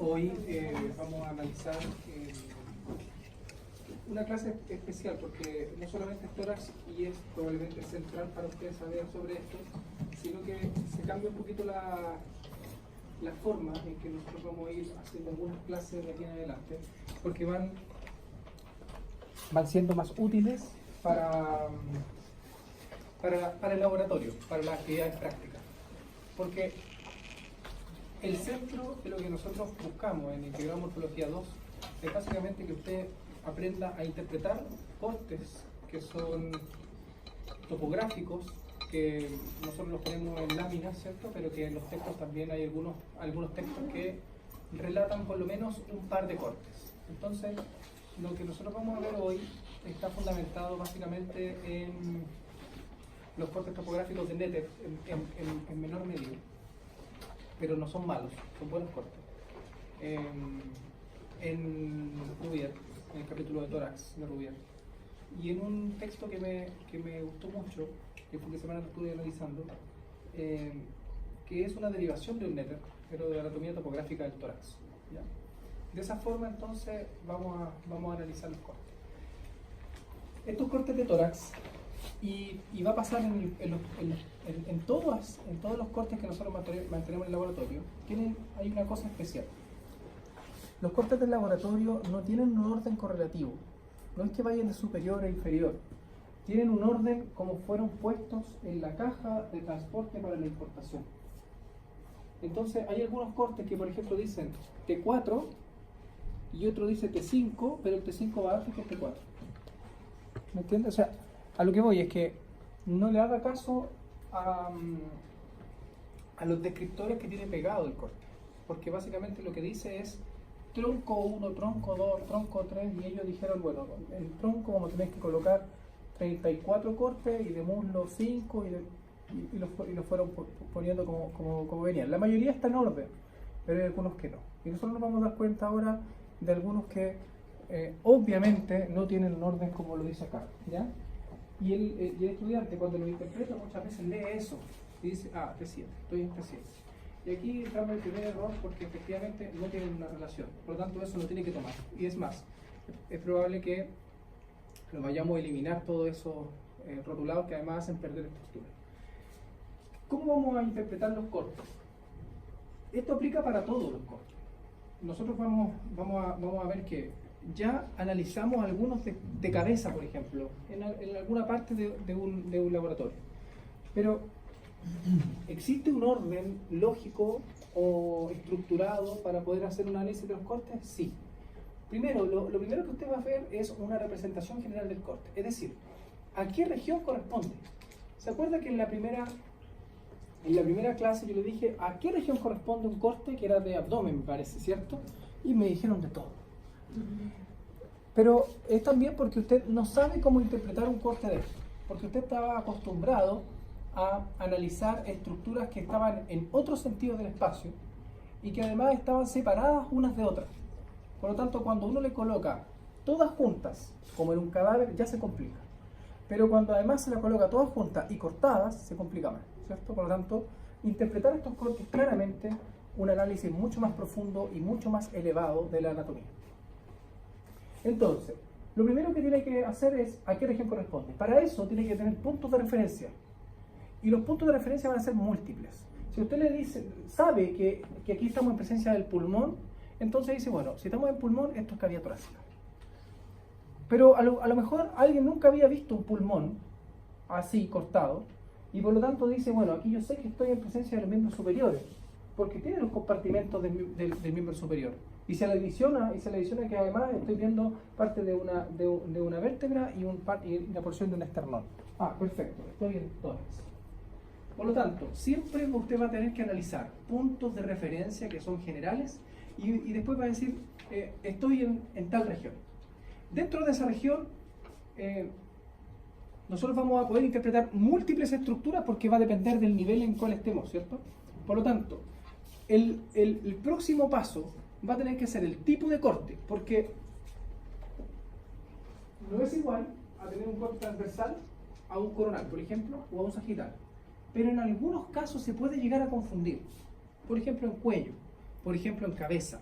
Hoy vamos a analizar una clase especial porque no solamente es tórax y es probablemente central para ustedes saber sobre esto, sino que se cambia un poquito la forma en que nosotros vamos a ir haciendo algunas clases de aquí en adelante, porque van siendo más útiles para el laboratorio, para las actividades prácticas. Porque el centro de lo que nosotros buscamos en Integrado Morfología 2 es básicamente que usted aprenda a interpretar cortes que son topográficos, que nosotros los ponemos en láminas, ¿cierto? Pero que en los textos también hay algunos textos que relatan por lo menos un par de cortes. Entonces, lo que nosotros vamos a ver hoy está fundamentado básicamente en los cortes topográficos de Netter en menor medida, pero no son malos, son buenos cortes. En Rouvier, en el capítulo de tórax de Rouvier. Y en un texto que me gustó mucho, que fue que semana lo estuve analizando, que es una derivación de un Netter, pero de anatomía topográfica del tórax. ¿Ya? De esa forma, entonces, vamos a analizar los cortes. Estos cortes de tórax, y va a pasar en todos los cortes que nosotros mantenemos en el laboratorio, hay una cosa especial. Los cortes del laboratorio no tienen un orden correlativo, no es que vayan de superior a inferior, tienen un orden como fueron puestos en la caja de transporte para la importación. Entonces hay algunos cortes que por ejemplo dicen T4 y otro dice T5, pero el T5 va antes que el T4. ¿Me entiendes? O sea, a lo que voy es que no le haga caso a los descriptores que tiene pegado el corte, porque básicamente lo que dice es tronco 1, tronco 2, tronco 3, y ellos dijeron, bueno, el tronco vamos a tener que colocar 34 cortes y de muslo 5 y los fueron poniendo como venían. La mayoría está en orden, pero hay algunos que no. Y nosotros nos vamos a dar cuenta ahora de algunos que obviamente no tienen un orden como lo dice acá, ¿ya? Y el estudiante cuando lo interpreta muchas veces lee eso y dice, T7, estoy en T7. Y aquí entramos en el primer error porque efectivamente no tienen una relación, por lo tanto eso lo tiene que tomar. Y es más, es probable que lo vayamos a eliminar todos esos rotulados que además hacen perder estructura. ¿Cómo vamos a interpretar los cortes? Esto aplica para todos los cortes. Nosotros vamos a ver que ya analizamos algunos de cabeza, por ejemplo, en alguna parte de un laboratorio. Pero ¿existe un orden lógico o estructurado para poder hacer un análisis de los cortes? Sí. Primero, lo primero que usted va a ver es una representación general del corte. Es decir, ¿a qué región corresponde? ¿Se acuerda que en la primera clase yo le dije a qué región corresponde un corte que era de abdomen, me parece, ¿cierto? Y me dijeron de todo. Pero es también porque usted no sabe cómo interpretar un corte de esto, porque usted estaba acostumbrado a analizar estructuras que estaban en otro sentido del espacio y que además estaban separadas unas de otras. Por lo tanto, cuando uno le coloca todas juntas, como en un cadáver, ya se complica. Pero cuando además se las coloca todas juntas y cortadas, se complica más, ¿cierto? Por lo tanto, interpretar estos cortes claramente un análisis mucho más profundo y mucho más elevado de la anatomía. Entonces, lo primero que tiene que hacer es a qué región corresponde. Para eso tiene que tener puntos de referencia. Y los puntos de referencia van a ser múltiples. Si usted le dice, sabe que aquí estamos en presencia del pulmón, entonces dice, bueno, si estamos en pulmón, esto es cavidad torácica. Pero a lo mejor alguien nunca había visto un pulmón así, cortado, y por lo tanto dice, bueno, aquí yo sé que estoy en presencia de los miembros superiores, porque tiene los compartimentos del miembro superior. Y se le adiciona que además estoy viendo parte de una vértebra y una porción de un esternón. Perfecto, estoy en tórax. Por lo tanto, siempre usted va a tener que analizar puntos de referencia que son generales y después va a decir, estoy en tal región. Dentro de esa región, nosotros vamos a poder interpretar múltiples estructuras porque va a depender del nivel en cual estemos, ¿cierto? Por lo tanto, el próximo paso va a tener que ser el tipo de corte, porque no es igual a tener un corte transversal a un coronal, por ejemplo, o a un sagital. Pero en algunos casos se puede llegar a confundir. Por ejemplo, en cuello, por ejemplo, en cabeza,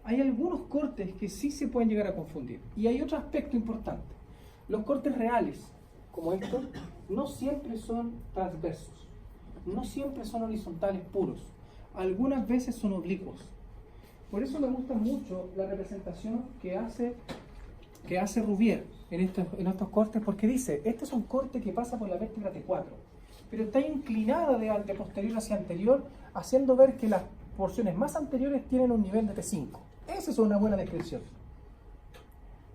hay algunos cortes que sí se pueden llegar a confundir. Y hay otro aspecto importante. Los cortes reales, como estos, no siempre son transversos, no siempre son horizontales puros, algunas veces son oblicuos. Por eso me gusta mucho la representación que hace Rouvier en estos cortes, porque dice, este es un corte que pasa por la vértebra T4, pero está inclinada de posterior hacia anterior, haciendo ver que las porciones más anteriores tienen un nivel de T5. Esa es una buena descripción.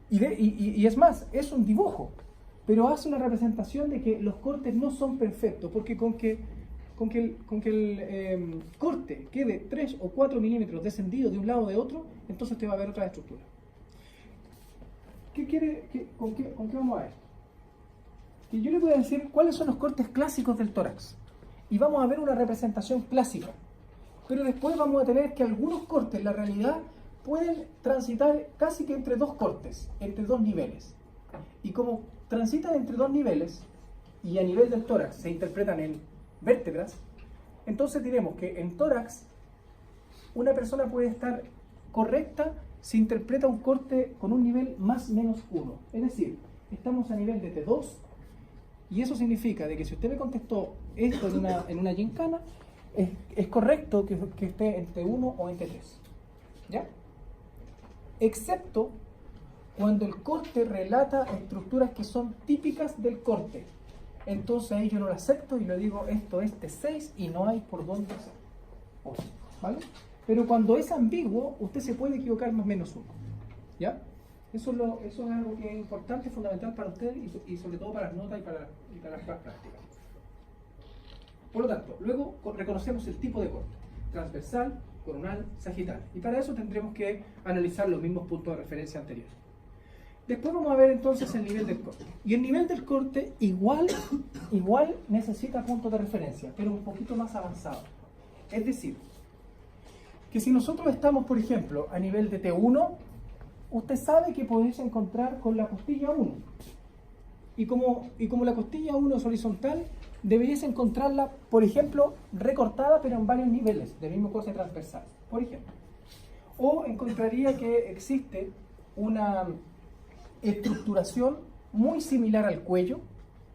Y es más, es un dibujo, pero hace una representación de que los cortes no son perfectos, porque con que el corte quede 3 o 4 milímetros descendido de un lado o de otro, entonces te va a haber otra estructura. ¿Con qué vamos a esto? Que yo les voy a decir cuáles son los cortes clásicos del tórax. Y vamos a ver una representación clásica. Pero después vamos a tener que algunos cortes, en la realidad, pueden transitar casi que entre dos cortes, entre dos niveles. Y como transitan entre dos niveles, y a nivel del tórax se interpretan en vértebras, entonces diremos que en tórax una persona puede estar correcta si interpreta un corte con un nivel más menos 1. Es decir, estamos a nivel de T2, y eso significa de que si usted me contestó esto en una gincana, es correcto que esté en T1 o en T3. ¿Ya? Excepto cuando el corte relata estructuras que son típicas del corte. Entonces ahí yo no lo acepto y le digo, esto es T6 y no hay por dónde hacer. ¿Vale? Pero cuando es ambiguo, usted se puede equivocar más o menos 1. ¿Ya? Eso es algo que es importante, fundamental para usted y sobre todo para las notas y para las prácticas. Por lo tanto, luego reconocemos el tipo de corte: transversal, coronal, sagital. Y para eso tendremos que analizar los mismos puntos de referencia anteriores. Después vamos a ver entonces el nivel del corte. Y el nivel del corte igual necesita puntos de referencia, pero un poquito más avanzado. Es decir, que si nosotros estamos, por ejemplo, a nivel de T1, usted sabe que podéis encontrar con la costilla 1. Y como la costilla 1 es horizontal, deberíais encontrarla, por ejemplo, recortada, pero en varios niveles, del mismo corte transversal, por ejemplo. O encontraría que existe una estructuración muy similar al cuello,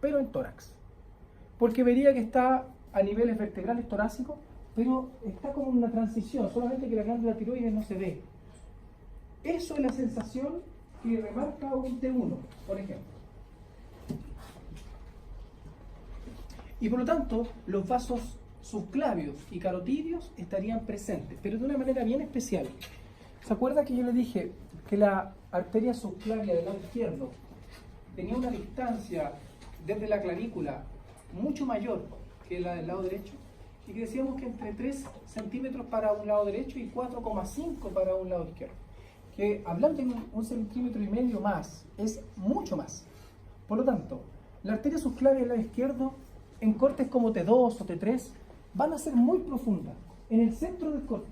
pero en tórax. Porque vería que está a niveles vertebrales torácicos, pero está como una transición, solamente que la glándula tiroides no se ve. Eso es la sensación que remarca un T1, por ejemplo. Y por lo tanto, los vasos subclavios y carotídeos estarían presentes, pero de una manera bien especial. ¿Se acuerda que yo le dije que la arteria subclavia del lado izquierdo tenía una distancia desde la clavícula mucho mayor que la del lado derecho? Y que decíamos que entre 3 centímetros para un lado derecho y 4,5 para un lado izquierdo. Que hablando de 1,5 centímetros más, es mucho más. Por lo tanto, la arteria subclavia del lado izquierdo, en cortes como T2 o T3, van a ser muy profundas, en el centro del corte,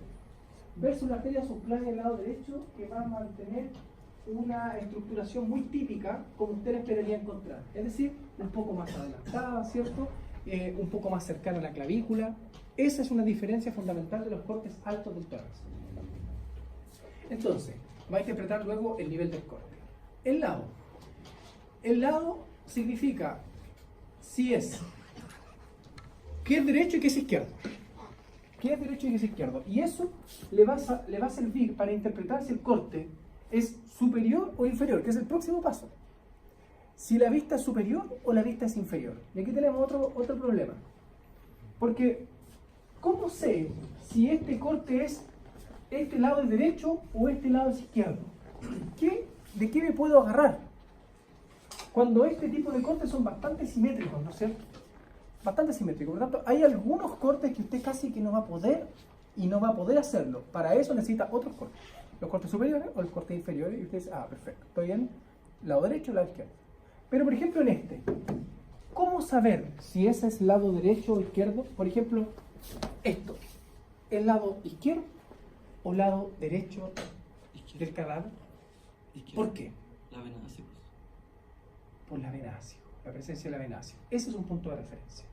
versus la arteria subclavia del lado derecho, que va a mantener una estructuración muy típica, como usted esperaría encontrar. Es decir, un poco más adelantada, ¿cierto? Un poco más cercana a la clavícula. Esa es una diferencia fundamental de los cortes altos del tórax. Entonces, va a interpretar luego el nivel del corte. El lado. El lado significa si es qué es derecho y qué es izquierdo. ¿Qué es derecho y qué es izquierdo? Y eso le va a servir para interpretar si el corte es superior o inferior, que es el próximo paso. Si la vista es superior o la vista es inferior. Y aquí tenemos otro problema. Porque, ¿cómo sé si este corte es este lado es derecho o este lado es izquierdo? ¿De qué me puedo agarrar? Cuando este tipo de cortes son bastante simétricos, ¿no es cierto? Bastante simétricos. Por lo tanto, hay algunos cortes que usted casi que no va a poder y no va a poder hacerlo. Para eso necesita otros cortes. Los cortes superiores o los cortes inferiores. Y usted dice, perfecto, estoy en lado derecho o lado izquierdo. Pero, por ejemplo, en este, ¿cómo saber si ese es lado derecho o izquierdo? Por ejemplo, esto, ¿el lado izquierdo o lado derecho del cadáver? ¿Por qué? La vena ácida. Por la vena ácida, la presencia de la vena ácida. Ese es un punto de referencia.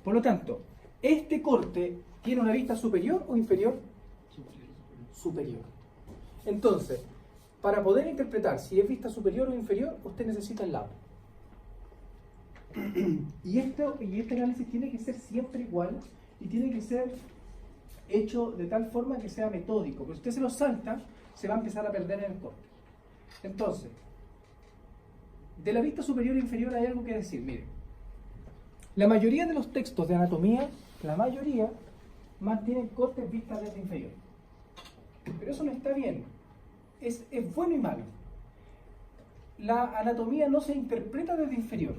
Por lo tanto, ¿este corte tiene una vista superior o inferior? Superior. Superior. Entonces, para poder interpretar si es vista superior o inferior, usted necesita el lado. Y este análisis tiene que ser siempre igual y tiene que ser hecho de tal forma que sea metódico. Porque si usted se lo salta, se va a empezar a perder en el corte. Entonces, de la vista superior e inferior hay algo que decir. Mire, la mayoría de los textos de anatomía, la mayoría, mantienen cortes vistas desde inferior. Pero eso no está bien. Es bueno y malo. La anatomía no se interpreta desde inferior.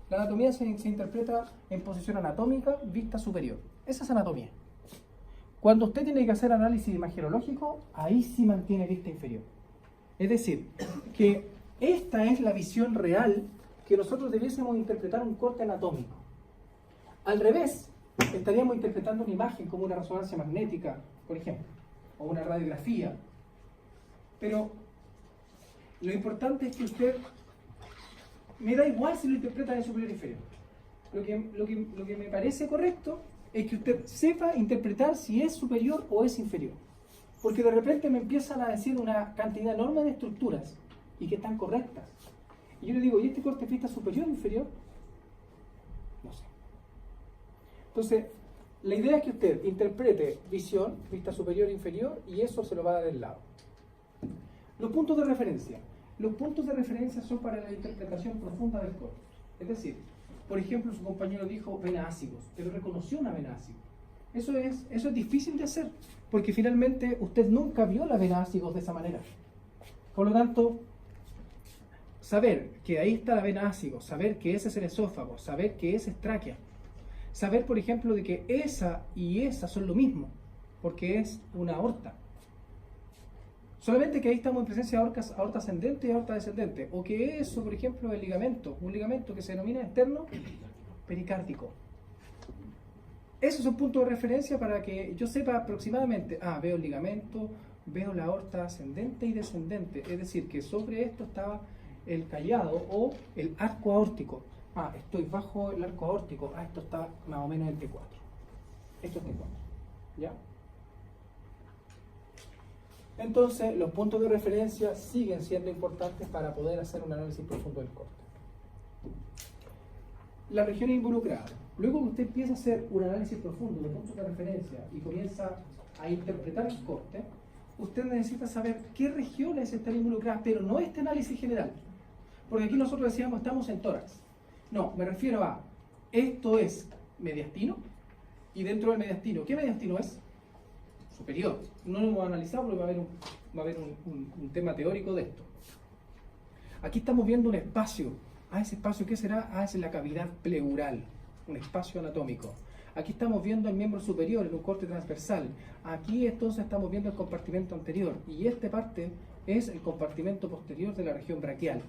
La anatomía se interpreta en posición anatómica, vista superior. Esa es anatomía. Cuando usted tiene que hacer análisis imageológico, ahí sí mantiene vista inferior. Es decir, que esta es la visión real que nosotros debiésemos interpretar un corte anatómico. Al revés, estaríamos interpretando una imagen como una resonancia magnética, por ejemplo, o una radiografía. Pero lo importante es que usted, me da igual si lo interpreta en superior o inferior. Lo que me parece correcto es que usted sepa interpretar si es superior o es inferior. Porque de repente me empiezan a decir una cantidad enorme de estructuras y que están correctas. Y yo le digo, ¿y este corte es vista superior o inferior? No sé. Entonces, la idea es que usted interprete visión, vista superior e inferior, y eso se lo va a dar del lado. Los puntos de referencia. Los puntos de referencia son para la interpretación profunda del corte. Es decir, por ejemplo, su compañero dijo vena ácigos, pero reconoció una vena ácigos. Eso es difícil de hacer, porque finalmente usted nunca vio la vena ácigos de esa manera. Por lo tanto, saber que ahí está la vena ácigos, saber que ese es el esófago, saber que esa es tráquea, saber, por ejemplo, de que esa y esa son lo mismo, porque es una aorta. Solamente que ahí estamos en presencia de aorta ascendente y aorta descendente. O que eso, por ejemplo, es el ligamento, un ligamento que se denomina externo pericárdico. Esos son puntos de referencia para que yo sepa aproximadamente, veo el ligamento, veo la aorta ascendente y descendente. Es decir, que sobre esto estaba el callado o el arco aórtico. Estoy bajo el arco aórtico. Esto está más o menos en T4. Esto es T4. ¿Ya? Entonces, los puntos de referencia siguen siendo importantes para poder hacer un análisis profundo del corte. La región involucrada. Luego que usted empieza a hacer un análisis profundo de puntos de referencia y comienza a interpretar el corte, usted necesita saber qué regiones están involucradas, pero no este análisis general. Porque aquí nosotros decíamos, estamos en tórax. No, me refiero a, esto es mediastino, y dentro del mediastino, ¿qué mediastino es? Superior. No lo hemos analizado porque va a haber un tema teórico de esto. Aquí estamos viendo un espacio. Ese espacio, ¿qué será? Es la cavidad pleural, un espacio anatómico. Aquí estamos viendo el miembro superior en un corte transversal. Aquí entonces estamos viendo el compartimento anterior. Y esta parte es el compartimento posterior de la región braquial.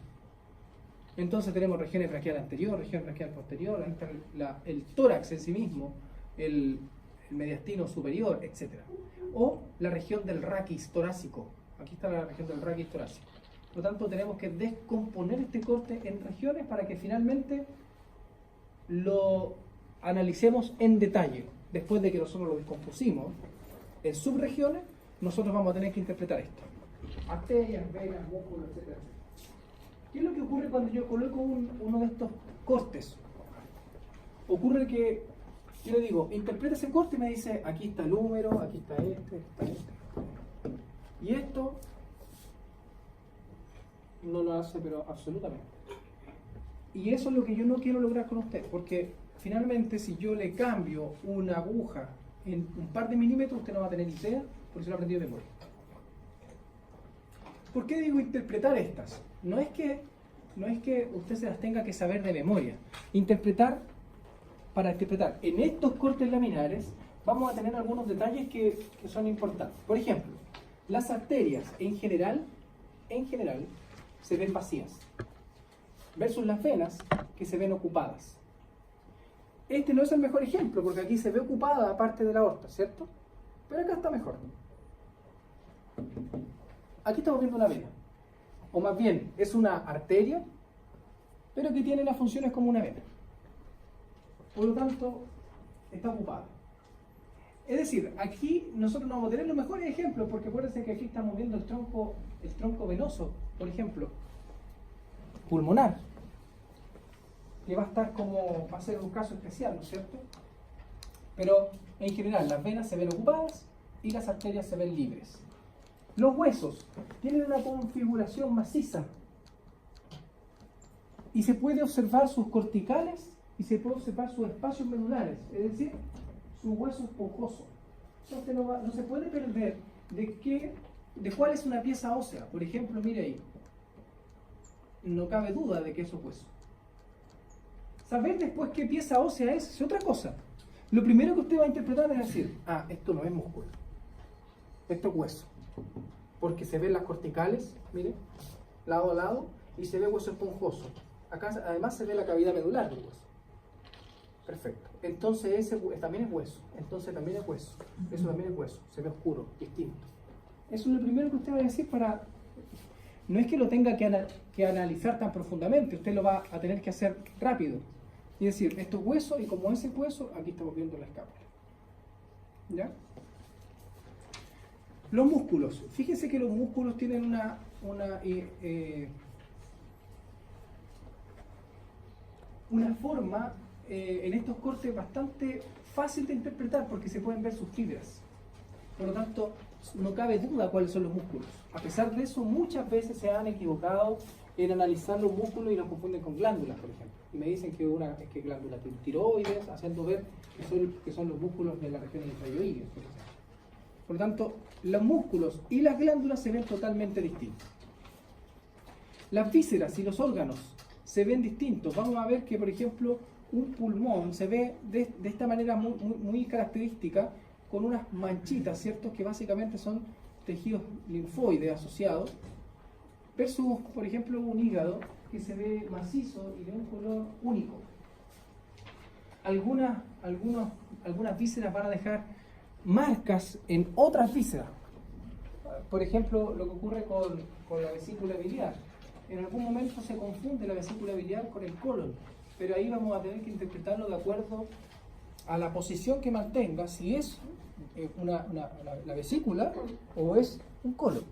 Entonces tenemos regiones braquial anterior, región braquial posterior, ahí está el tórax en sí mismo, el mediastino superior, etc. O la región del raquis torácico. Aquí está la región del raquis torácico. Por lo tanto, tenemos que descomponer este corte en regiones para que finalmente lo analicemos en detalle. Después de que nosotros lo descompusimos en subregiones, nosotros vamos a tener que interpretar esto. Arterias, venas, músculos, etc. ¿Qué es lo que ocurre cuando yo coloco uno de estos cortes? Ocurre que yo le digo, interpreta ese corte y me dice, aquí está el húmero, aquí está este. Y esto no lo hace, pero absolutamente. Y eso es lo que yo no quiero lograr con usted, porque finalmente si yo le cambio una aguja en un par de milímetros, usted no va a tener idea, porque se lo ha aprendido de memoria. ¿Por qué digo interpretar estas? No es que usted se las tenga que saber de memoria. Para interpretar en estos cortes laminares, vamos a tener algunos detalles que son importantes. Por ejemplo, las arterias en general se ven vacías, versus las venas que se ven ocupadas. Este no es el mejor ejemplo, porque aquí se ve ocupada parte de la aorta, ¿cierto? Pero acá está mejor. Aquí estamos viendo una vena, o más bien, es una arteria, pero que tiene las funciones como una vena. Por lo tanto, está ocupada. Es decir, aquí nosotros no vamos a tener los mejores ejemplos, porque acuérdense que aquí estamos viendo el tronco venoso, por ejemplo, pulmonar, que va a ser un caso especial, ¿no es cierto? Pero en general las venas se ven ocupadas y las arterias se ven libres. Los huesos tienen una configuración maciza y se puede observar sus corticales y se puede observar sus espacios medulares, es decir, su hueso esponjoso. Entonces no se puede perder de cuál es una pieza ósea. Por ejemplo, mire ahí, no cabe duda de que eso es hueso. Saber después qué pieza ósea es otra cosa. Lo primero que usted va a interpretar es decir, esto no es músculo, esto es hueso, porque se ven las corticales, mire, lado a lado, y se ve hueso esponjoso. Acá además se ve la cavidad medular del hueso. Perfecto. Entonces ese también es hueso. Entonces también es hueso. Eso también es hueso. Se ve oscuro, distinto. Eso es lo primero que usted va a decir para... No es que lo tenga que analizar tan profundamente. Usted lo va a tener que hacer rápido. Y decir, esto es hueso y como ese es hueso, aquí estamos viendo la escápula. ¿Ya? Los músculos. Fíjense que los músculos tienen una forma en estos cortes bastante fácil de interpretar porque se pueden ver sus fibras. Por lo tanto, no cabe duda cuáles son los músculos. A pesar de eso, muchas veces se han equivocado en analizar los músculos y los confunden con glándulas, por ejemplo. Y me dicen que una es que glándula tiroides, haciendo ver que son los músculos de la región intrayoides, por ejemplo. Por lo tanto, los músculos y las glándulas se ven totalmente distintos. Las vísceras y los órganos se ven distintos. Vamos a ver que, por ejemplo, un pulmón se ve de esta manera muy característica, con unas manchitas, ¿cierto? Que básicamente son tejidos linfoides asociados, versus, por ejemplo, un hígado que se ve macizo y de un color único. Algunas vísceras van a dejar marcas en otras vísceras. Por ejemplo, lo que ocurre con la vesícula biliar. En algún momento se confunde la vesícula biliar con el colon, pero ahí vamos a tener que interpretarlo de acuerdo a la posición que mantenga, si es la vesícula o es un colon.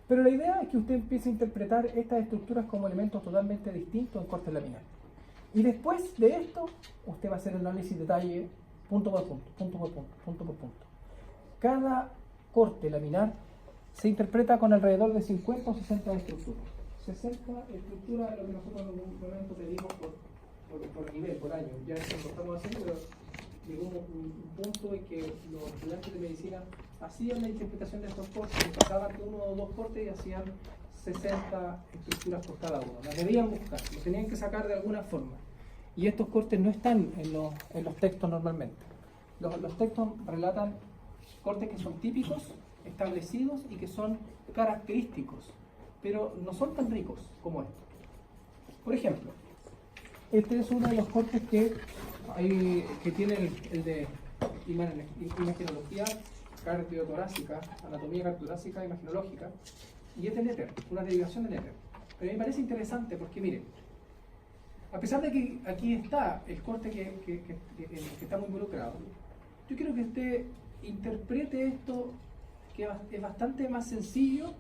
Pero la idea es que usted empiece a interpretar estas estructuras como elementos totalmente distintos en corte laminar. Y después de esto, usted va a hacer el análisis de detalle punto por punto, punto por punto, punto por punto. Cada corte laminar se interpreta con alrededor de 50 o 60 estructuras. 60 estructuras es lo que nosotros en algún momento pedimos por nivel, por año. Ya eso lo estamos haciendo, pero llegó un punto en que los estudiantes de medicina hacían la interpretación de estos cortes, pasaban de uno o dos cortes y hacían 60 estructuras por cada uno. Las debían buscar, lo tenían que sacar de alguna forma. Y estos cortes no están en los textos normalmente. Los textos relatan cortes que son típicos, establecidos y que son característicos, pero no son tan ricos como estos. Por ejemplo, este es uno de los cortes que tiene el de imagenología cardiotorácica, anatomía cardiotorácica imagenológica, y es de Netter, una derivación de Netter. Pero a mí me parece interesante porque, miren, a pesar de que aquí está el corte que está muy involucrado, yo quiero que usted interprete esto, que es bastante más sencillo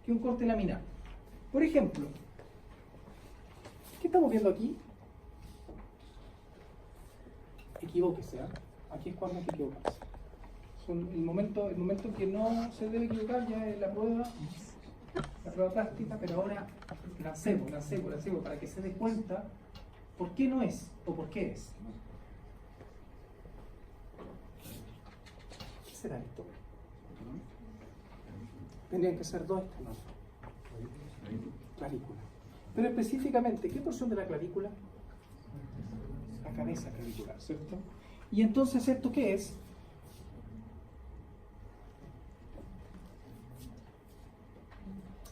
que un corte laminar. Por ejemplo, ¿qué estamos viendo aquí? Equivóquese, ¿eh? Aquí es cuando hay que equivocarse. El momento en que no se debe equivocar ya es la prueba práctica, pero ahora lancemos para que se dé cuenta por qué no es o por qué es. ¿Qué será esto? Tendrían que ser dos extremos. Clavícula. Pero específicamente, ¿qué porción de la clavícula? La cabeza clavicular, ¿cierto? Y entonces, ¿esto qué es?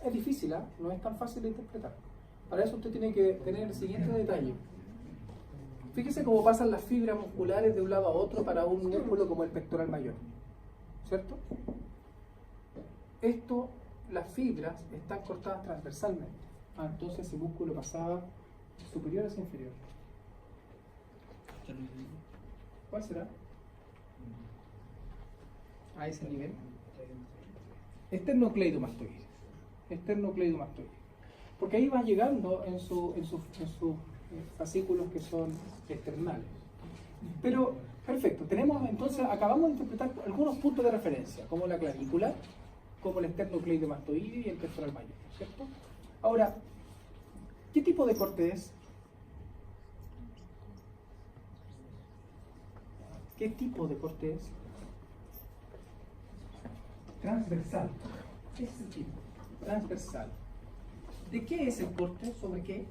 Es difícil, ¿eh? No es tan fácil de interpretar. Para eso usted tiene que tener el siguiente detalle. Fíjese cómo pasan las fibras musculares de un lado a otro para un músculo como el pectoral mayor, ¿cierto? Las fibras están cortadas transversalmente. Entonces ese músculo pasaba superior hacia inferior. ¿Cuál será? a ese nivel. Esternocleidomastoide. Esternocleidomastoide. Porque ahí va llegando en sus fascículos que son externales. Pero, perfecto, tenemos entonces, acabamos de interpretar algunos puntos de referencia, como la clavícula, como el esternocleidomastoide y el pectoral mayor, ¿cierto? Ahora, ¿qué tipo de corte es? ¿Qué tipo de corte es? Transversal. Ese es el tipo. Transversal. ¿De qué es el corte? ¿Sobre qué?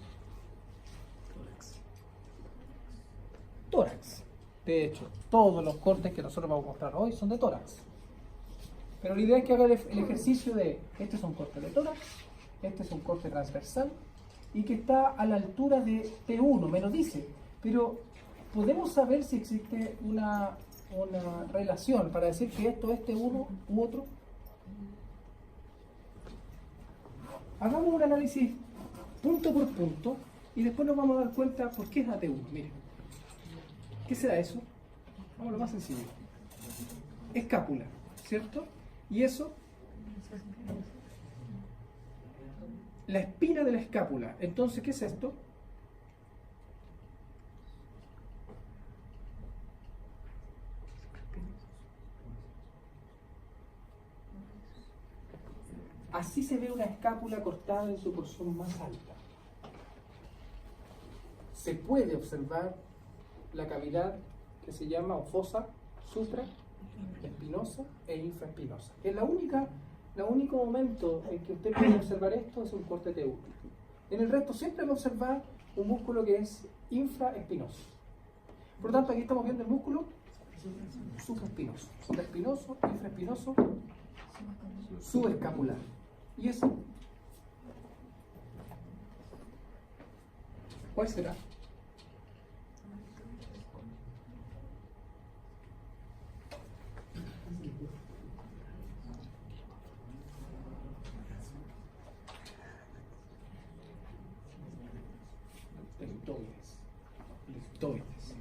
Tórax. De hecho, todos los cortes que nosotros vamos a mostrar hoy son de tórax. Pero la idea es que haga el ejercicio de, este es un corte de tórax, este es un corte transversal, y que está a la altura de T1, me lo dice. Pero podemos saber si existe una relación para decir que esto es T1 u otro. Hagamos un análisis punto por punto y después nos vamos a dar cuenta por qué es la T1. Miren, ¿qué será eso? Vamos a lo más sencillo. Escápula, ¿cierto? Y eso, la espina de la escápula. Entonces, ¿qué es esto? Así se ve una escápula cortada en su porción más alta. Se puede observar la cavidad que se llama o fosa supraespinosa e infraespinosa. Es el único momento en que usted puede observar esto es un corte T1. En el resto siempre va a observar un músculo que es infraespinoso. Por lo tanto, aquí estamos viendo el músculo supraespinoso, supraespinoso, infraespinoso, subescapular. ¿Y eso? ¿Cuál será? Liftoides.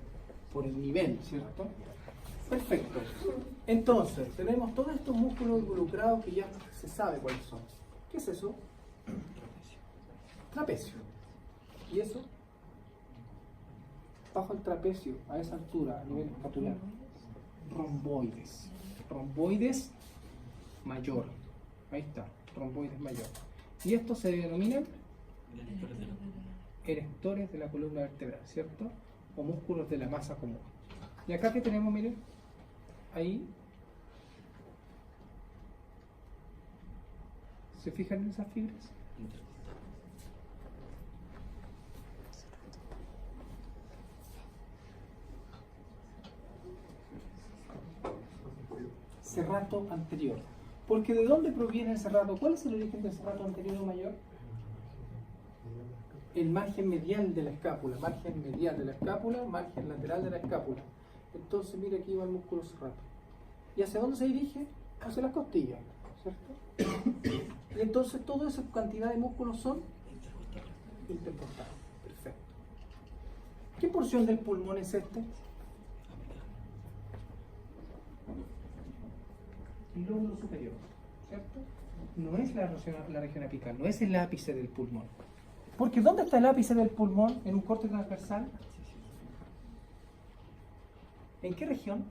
Por el nivel, ¿cierto? Perfecto. Entonces, tenemos todos estos músculos involucrados que ya se sabe cuáles son. ¿Qué es eso? Trapecio. ¿Y eso? Bajo el trapecio, a esa altura, a nivel escapular. Romboides. Romboides mayor. Ahí está, romboides mayor. Y estos se denominan erectores de la columna vertebral, ¿cierto? O músculos de la masa común. Y acá que tenemos, miren, ahí, ¿se fijan en esas fibras? Serrato anterior. Porque ¿de dónde proviene el serrato? ¿Cuál es el origen del serrato anterior mayor? El margen medial de la escápula, margen medial de la escápula, margen lateral de la escápula. Entonces, mira, aquí va el músculo serrato. ¿Y hacia dónde se dirige? Hacia las costillas, ¿cierto? Y entonces toda esa cantidad de músculos son intercostales. Perfecto. ¿Qué porción del pulmón es este? El lóbulo superior, ¿cierto? No es la región apical, no es el ápice del pulmón. Porque ¿dónde está el ápice del pulmón en un corte transversal? ¿En qué región?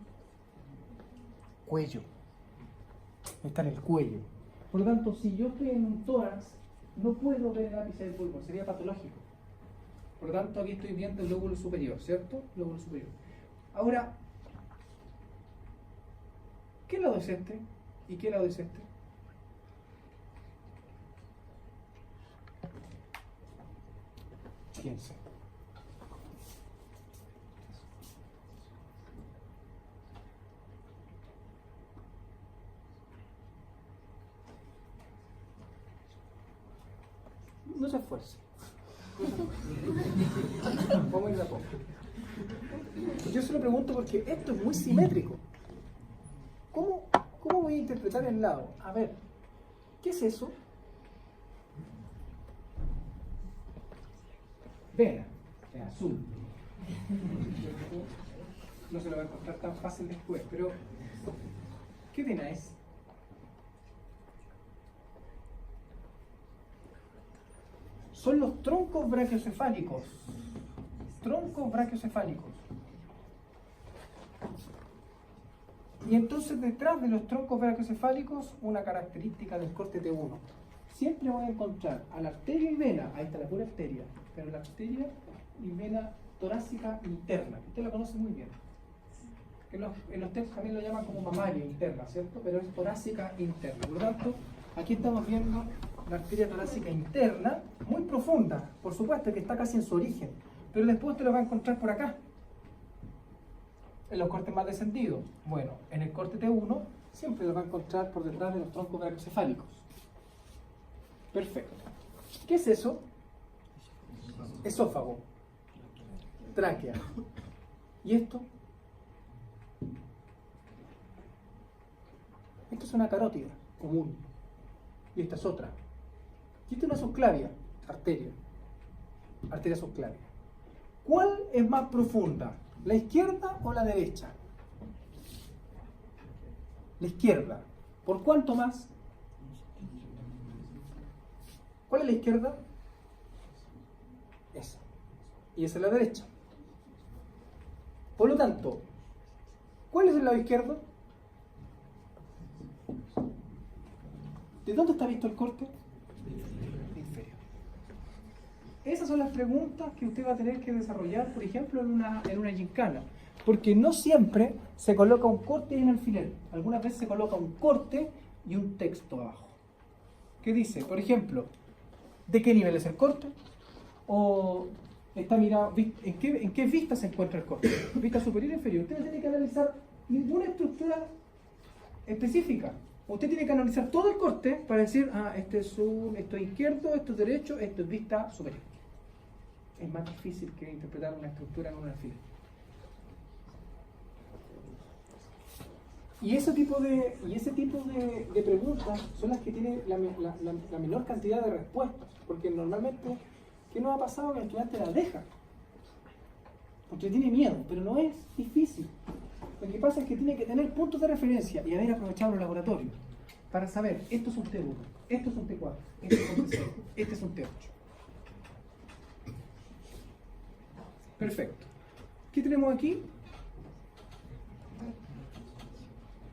Cuello. Está en el cuello. Por lo tanto, si yo estoy en un tórax, no puedo ver el ápice del pulmón, sería patológico. Por lo tanto, aquí estoy viendo el lóbulo superior, ¿cierto? Lóbulo superior. Ahora, ¿qué lado es este? ¿Y qué lado es este? Piensa. No se esfuerce. Vamos a ir de a poco. Yo se lo pregunto porque esto es muy simétrico. ¿Cómo voy a interpretar el lado? A ver, ¿qué es eso? Vena, es azul. No se lo va a encontrar tan fácil después, pero ¿Qué vena es? Son los troncos brachiocefálicos. Troncos brachiocefálicos. Y entonces detrás de los troncos brachiocefálicos, una característica del corte T1. Siempre voy a encontrar a la arteria y vena, ahí está la pura arteria, pero la arteria y vena torácica interna, que usted la conoce muy bien. En los textos también lo llaman como mamaria interna, ¿cierto? Pero es torácica interna. Por lo tanto, aquí estamos viendo la arteria torácica interna, muy profunda, por supuesto que está casi en su origen, pero después usted lo va a encontrar por acá, en los cortes más descendidos. Bueno, en el corte T1 siempre lo va a encontrar por detrás de los troncos brachiocefálicos. Perfecto. ¿Qué es eso? Esófago, tráquea. ¿Y esto? Esto es una carótida común. Y esta es otra. Y esta es una subclavia, arteria. Arteria subclavia. ¿Cuál es más profunda? ¿La izquierda o la derecha? La izquierda. ¿Por cuánto más? ¿Cuál es la izquierda? Esa. Y esa es la derecha. Por lo tanto, ¿cuál es el lado izquierdo? ¿De dónde está visto el corte? Inferior. Esas son las preguntas que usted va a tener que desarrollar, por ejemplo, en una gincana. Porque no siempre se coloca un corte y un alfiler. Algunas veces se coloca un corte y un texto abajo. ¿Qué dice? Por ejemplo, ¿de qué nivel es el corte? O está mirado, ¿en qué vista se encuentra el corte? ¿Vista superior o inferior? Usted no tiene que analizar ninguna estructura específica. Usted tiene que analizar todo el corte para decir, esto es izquierdo, esto es derecho, esto es vista superior. Es más difícil que interpretar una estructura en un alfiler. Y ese tipo de preguntas son las que tienen la menor cantidad de respuestas. Porque normalmente, ¿qué nos ha pasado? Que el estudiante las deja. Porque tiene miedo, pero no es difícil. Lo que pasa es que tiene que tener puntos de referencia y haber aprovechado los laboratorios para saber, esto es un T1, esto es un T4, esto es un T6, este es un T8. Perfecto. ¿Qué tenemos aquí?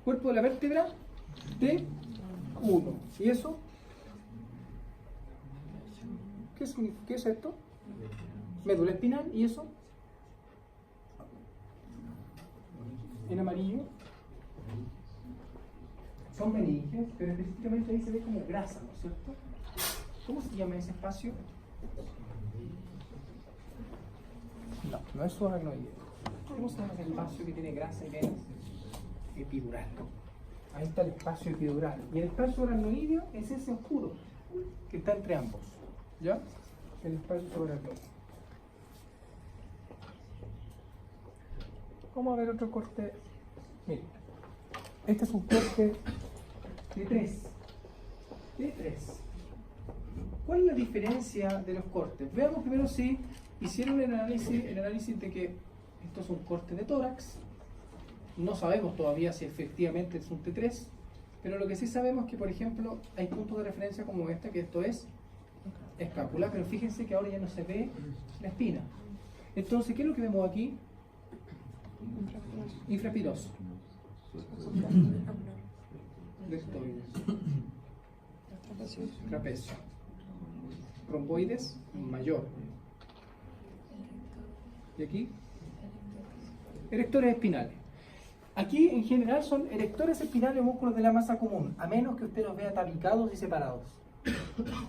Cuerpo de la vértebra T1. ¿Y eso? ¿Qué es esto? Médula espinal. ¿Y eso? En amarillo son meninges, pero específicamente ahí se ve como grasa, ¿no es cierto? ¿Cómo se llama ese espacio? No es su aracnoide. ¿Cómo se llama ese espacio que tiene grasa y venas? Epidural. Ahí está el espacio epidural. Y el espacio aracnoideo es ese oscuro que está entre ambos. ¿Ya? El espacio aracnoideo. Vamos a ver otro corte. Miren, este es un corte de 3. ¿Cuál es la diferencia de los cortes? Veamos primero si hicieron el análisis de que esto es un corte de tórax. No sabemos todavía si efectivamente es un T3, pero lo que sí sabemos es que, por ejemplo, hay puntos de referencia como este, que esto es escápula, pero fíjense que ahora ya no se ve la espina. Entonces, ¿qué es lo que vemos aquí? Infraespiroso. Deltoides. Trapecio. Romboides mayor. Y aquí, erectores espinales. Aquí en general son erectores espinales o músculos de la masa común, a menos que usted los vea tabicados y separados.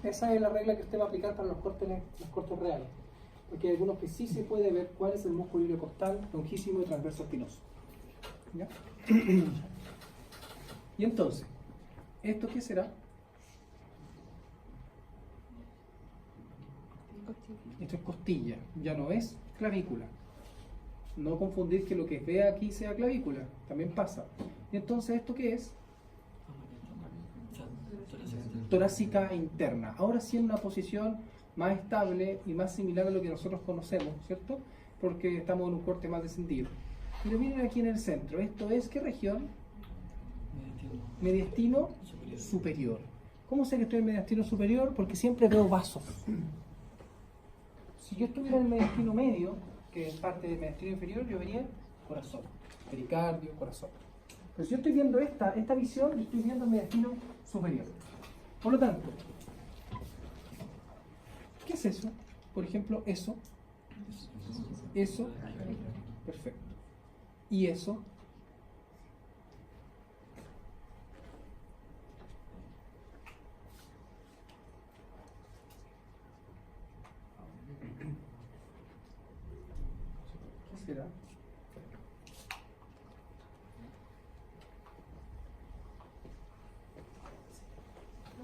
Esa es la regla que usted va a aplicar para los cortes reales. Porque hay algunos que sí se puede ver cuál es el músculo iliocostal, longísimo y transverso espinoso. ¿Ya? Y entonces, ¿esto qué será? Esto es costilla, ya no es clavícula. No confundir que lo que vea aquí sea clavícula, también pasa. Y entonces, ¿esto qué es? Torácica interna. Ahora sí en una posición más estable y más similar a lo que nosotros conocemos, ¿cierto? Porque estamos en un corte más descendido. Pero miren aquí en el centro, ¿esto es qué región? mediastino superior. ¿Cómo sé que estoy en mediastino superior? Porque siempre veo vasos. Si yo estuviera en el mediastino medio, que es parte del mediastino inferior, yo vería corazón, pericardio, corazón. Pero si yo estoy viendo esta visión, yo estoy viendo el mediastino superior. Por lo tanto, ¿qué es eso? Por ejemplo, eso, perfecto. Y eso, ¿qué será?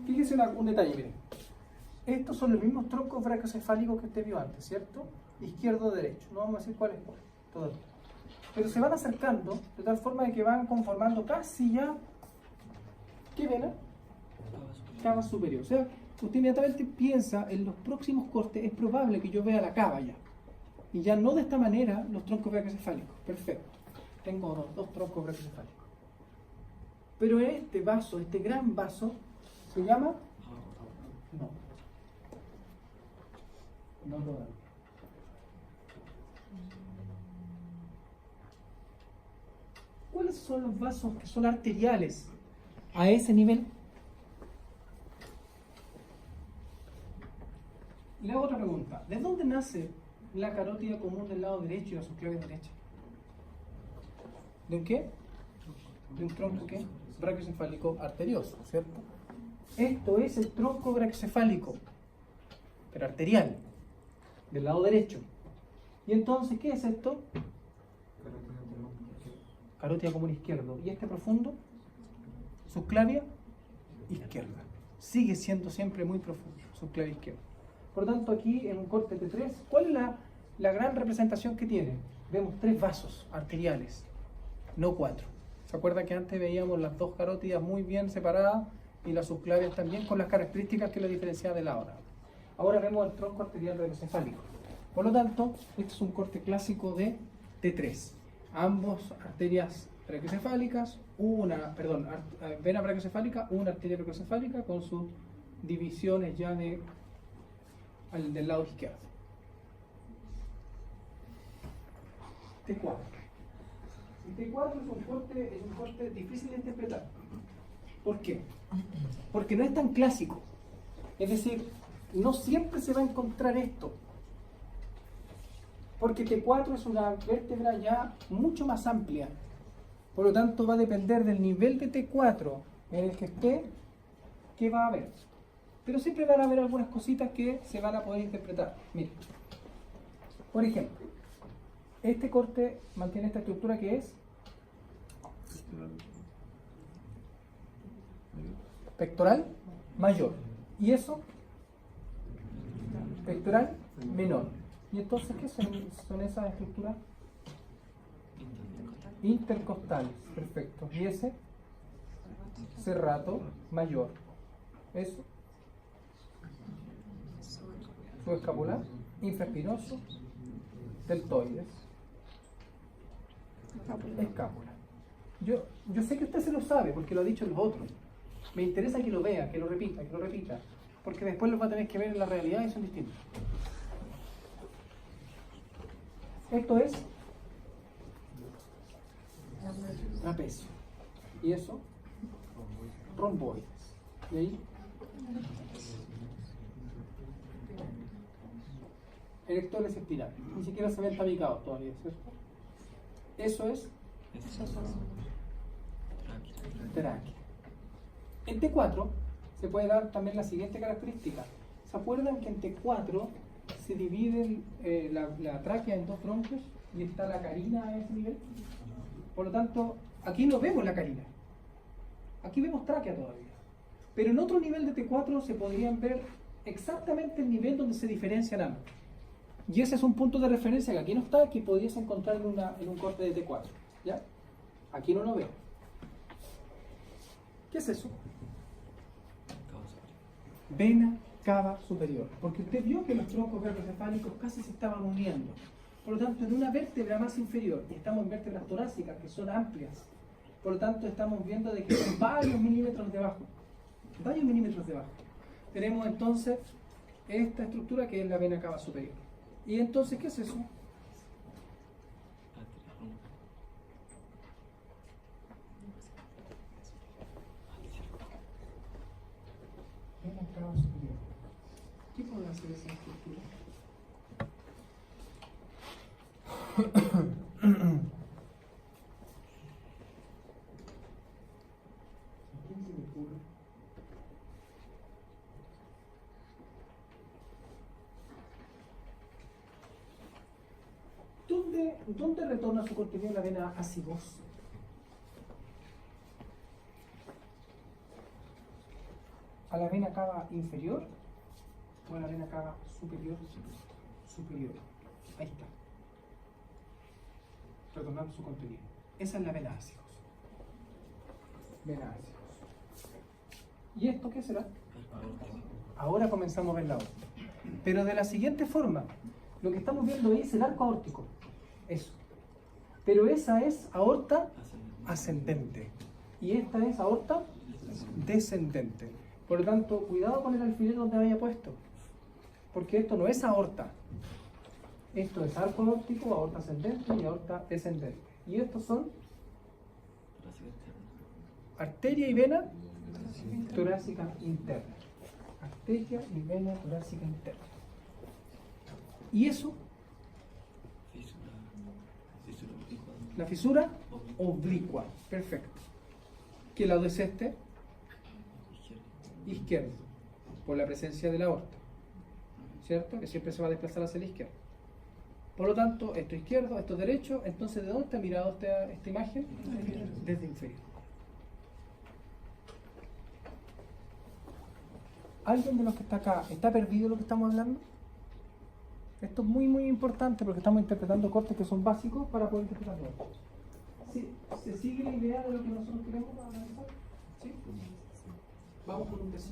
Fíjese un detalle, miren. Estos son los mismos troncos brachiocefálicos que usted vio antes, ¿cierto? Izquierdo, derecho. No vamos a decir cuál es cuál, todavía. Pero se van acercando de tal forma de que van conformando casi ya... ¿Qué vena? Cava superior. O sea, usted inmediatamente piensa en los próximos cortes, es probable que yo vea la cava ya. Y ya no de esta manera los troncos brachiocefálicos. Perfecto. Tengo dos troncos brachiocefálicos. Pero este vaso, este gran vaso, ¿se llama? No lo dan. ¿Cuáles son los vasos que son arteriales a ese nivel? Le hago otra pregunta. ¿De dónde nace la carótida común del lado derecho y la subclavia derecha? ¿De un qué? De un tronco ¿qué? Brachiocefálico arterioso, ¿cierto? Esto es el tronco brachiocefálico, pero arterial, del lado derecho. Y entonces, ¿qué es esto? Carótida común izquierdo. ¿Y este profundo? Subclavia izquierda. Sigue siendo siempre muy profundo, subclavia izquierda. Por lo tanto, aquí en un corte T3, ¿cuál es la gran representación que tiene? Vemos 3 vasos arteriales, no 4. ¿Se acuerdan que antes veíamos las 2 carótidas muy bien separadas y las subclavias también con las características que lo diferenciaban de la otra? Ahora vemos el tronco arterial brachiocefálico. Por lo tanto, este es un corte clásico de T3. Ambos arterias brachiocefálicas, vena brachiocefálica, una arteria brachiocefálica con sus divisiones ya del lado izquierdo. T4. El T4 es un corte difícil de interpretar. ¿Por qué? Porque no es tan clásico. Es decir, no siempre se va a encontrar esto. Porque T4 es una vértebra ya mucho más amplia. Por lo tanto, va a depender del nivel de T4 en el que esté, ¿qué va a haber? Pero siempre van a haber algunas cositas que se van a poder interpretar. Miren, por ejemplo, este corte mantiene esta estructura que es pectoral mayor. ¿Y eso? Pectoral menor. ¿Y entonces qué son esas estructuras? Intercostales. Perfecto. ¿Y ese? Serrato mayor. ¿Eso? Subescapular, infraespinoso, deltoides, escápula. Yo sé que usted se lo sabe porque lo ha dicho los otros. Me interesa que lo vea, que lo repita, porque después los va a tener que ver en la realidad y son distintos. Esto es trapecio. ¿Y eso? Romboides. ¿Y ahí? Erectores espirales. Ni siquiera se ven tabicados todavía, ¿cierto? Eso es tráquea. En T4 se puede dar también la siguiente característica. ¿Se acuerdan que en T4 se divide la tráquea en 2 bronquios y está la carina a ese nivel? Por lo tanto, aquí no vemos la carina. Aquí vemos tráquea todavía. Pero en otro nivel de T4 se podrían ver exactamente el nivel donde se diferencian ambos. Y ese es un punto de referencia que aquí no está, que podrías encontrar en un corte de T4. ¿Ya? Aquí no lo veo. ¿Qué es eso? Vena cava superior. Porque usted vio que los troncos brachiocefálicos casi se estaban uniendo. Por lo tanto, en una vértebra más inferior, y estamos en vértebras torácicas que son amplias, Por lo tanto, estamos viendo de que son varios milímetros debajo. Varios milímetros debajo. Tenemos entonces esta estructura que es la vena cava superior. ¿Y entonces qué es eso? Vena cava superior. ¿Qué puede hacer esa estructura? ¿Quién se le ocurre? ¿Dónde retorna su contenido la vena acigos? ¿A la vena cava inferior o a la vena cava superior? Superior. Ahí está. Retornando su contenido. Esa es la vena acigos. Vena acigos. ¿Y esto qué será? Ahora comenzamos a ver la aorta. Pero de la siguiente forma, lo que estamos viendo ahí es el arco aórtico. Eso. Pero esa es aorta ascendente. Y esta es aorta descendente. Por lo tanto, cuidado con el alfiler donde vaya puesto. Porque esto no es aorta. Esto es arco aórtico, aorta ascendente y aorta descendente. Y estos son arteria y vena torácica interna. Arteria y vena torácica interna. ¿Y eso? La fisura oblicua. Perfecto. ¿Qué lado es este? Izquierdo. Por la presencia de la aorta. ¿Cierto? Que siempre se va a desplazar hacia la izquierda. Por lo tanto, esto es izquierdo, esto es derecho. Entonces, ¿de dónde está mirado esta imagen? Desde inferior. ¿Alguien de los que está acá está perdido lo que estamos hablando? Esto es muy muy importante porque estamos interpretando cortes que son básicos para poder interpretarlo. ¿Sí? ¿Se sigue la idea de lo que nosotros queremos analizar? ¿Sí? Vamos con un T5.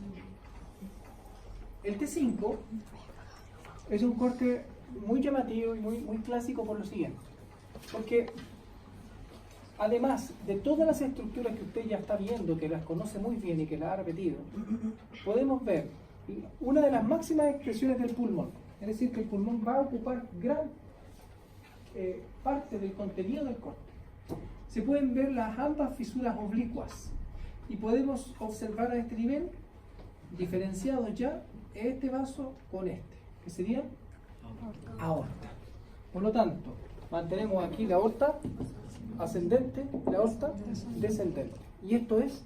El T5 es un corte muy llamativo y muy clásico por lo siguiente. Porque además de todas las estructuras que usted ya está viendo, que las conoce muy bien y que las ha repetido, podemos ver una de las máximas expresiones del pulmón. Es decir, que el pulmón va a ocupar gran parte del contenido del corte. Se pueden ver las ambas fisuras oblicuas y podemos observar a este nivel diferenciados ya este vaso con este, que sería aorta. Por lo tanto, mantenemos aquí la aorta ascendente y la aorta descendente. Y esto es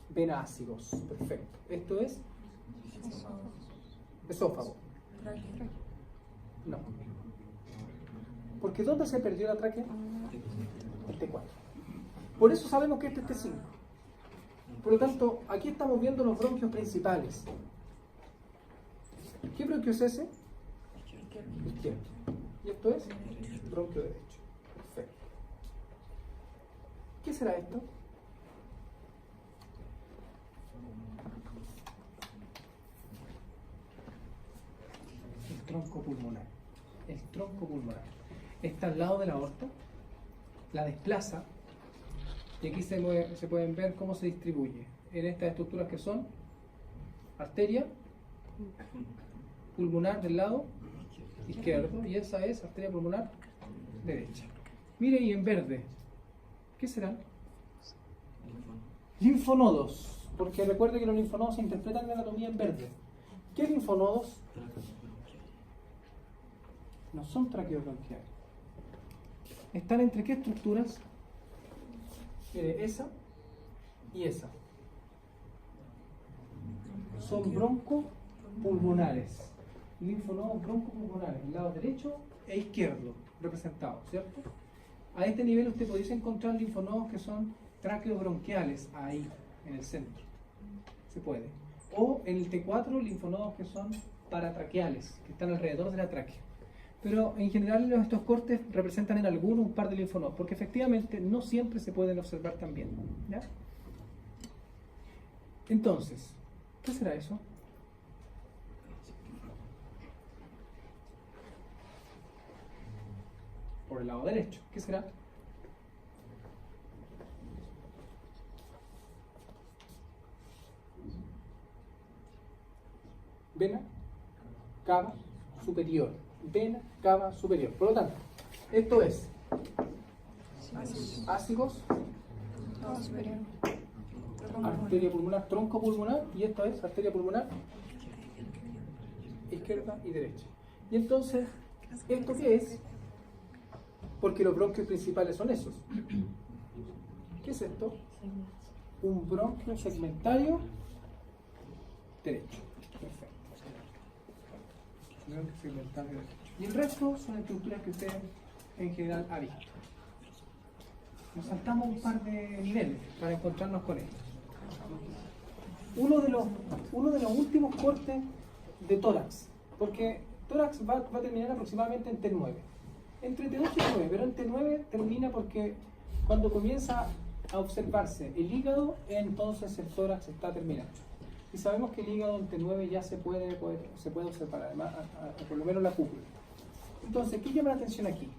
vena acigos. Perfecto. Esto es esófago. No. Porque ¿dónde se perdió la tráquea? El T4. Por eso sabemos que este es T5. Por lo tanto, aquí estamos viendo los bronquios principales. ¿Qué bronquio es ese? Izquierdo. Y esto es bronquio derecho. Perfecto. ¿Qué será esto? El tronco pulmonar. El tronco pulmonar. Está al lado de la aorta, la desplaza, y aquí se pueden ver cómo se distribuye en estas estructuras que son arteria pulmonar del lado izquierdo, y esa es arteria pulmonar derecha. Mire, y en verde, ¿qué serán? Linfonodos, porque recuerde que los linfonodos se interpretan en la anatomía en verde. ¿Qué linfonodos? No son traqueobronquiales. ¿Están entre qué estructuras? Mire, esa y esa. Son broncopulmonares. Linfonodos broncopulmonares, el lado derecho e izquierdo, representados, ¿cierto? A este nivel usted pudiese encontrar linfonodos que son traqueobronquiales, ahí, en el centro. Se puede. O en el T4, linfonodos que son paratraqueales, que están alrededor de la tráquea. Pero en general estos cortes representan en alguno un par de linfonodos, porque efectivamente no siempre se pueden observar tan bien. ¿Ya? Entonces, ¿qué será eso? Por el lado derecho, ¿qué será? vena cava superior, vena cava superior. Por lo tanto, esto es ácigos, arteria pulmonar, tronco pulmonar, y esto es arteria pulmonar izquierda y derecha. Y entonces, ¿esto qué es? Porque los bronquios principales son esos. ¿Qué es esto? Un bronquio segmentario derecho. Perfecto. Bronquio segmentario derecho. Y el resto son estructuras que usted en general ha visto. Nos saltamos un par de niveles para encontrarnos con esto. Uno de los últimos cortes de tórax, porque tórax va a terminar aproximadamente en T9. Entre T8 y T9, pero en T9 termina porque cuando comienza a observarse el hígado, entonces el tórax está terminado. Y sabemos que el hígado en T9 ya se puede observar, además, por lo menos la cúpula. Entonces, ¿qué llama la atención aquí?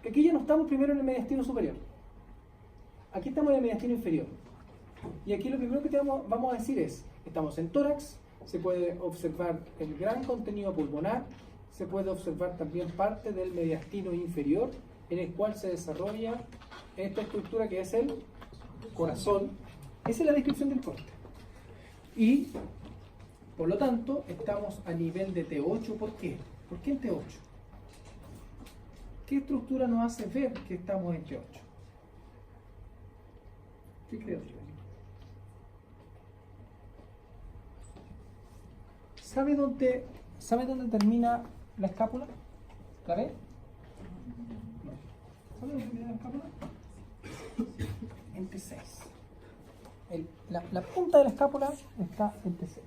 Que aquí ya no estamos primero en el mediastino superior. Aquí estamos en el mediastino inferior. Y aquí lo primero que vamos a decir es, estamos en tórax, se puede observar el gran contenido pulmonar, se puede observar también parte del mediastino inferior, en el cual se desarrolla esta estructura que es el corazón. Esa es la descripción del corte. Y, por lo tanto, estamos a nivel de T8. ¿Por qué? ¿Por qué en T8? ¿Qué estructura nos hace ver que estamos en T8? ¿Qué creo usted? ¿Sabe dónde termina la escápula? ¿La ve? No. ¿Sabe dónde termina la escápula? En T6. La punta de la escápula está en T6.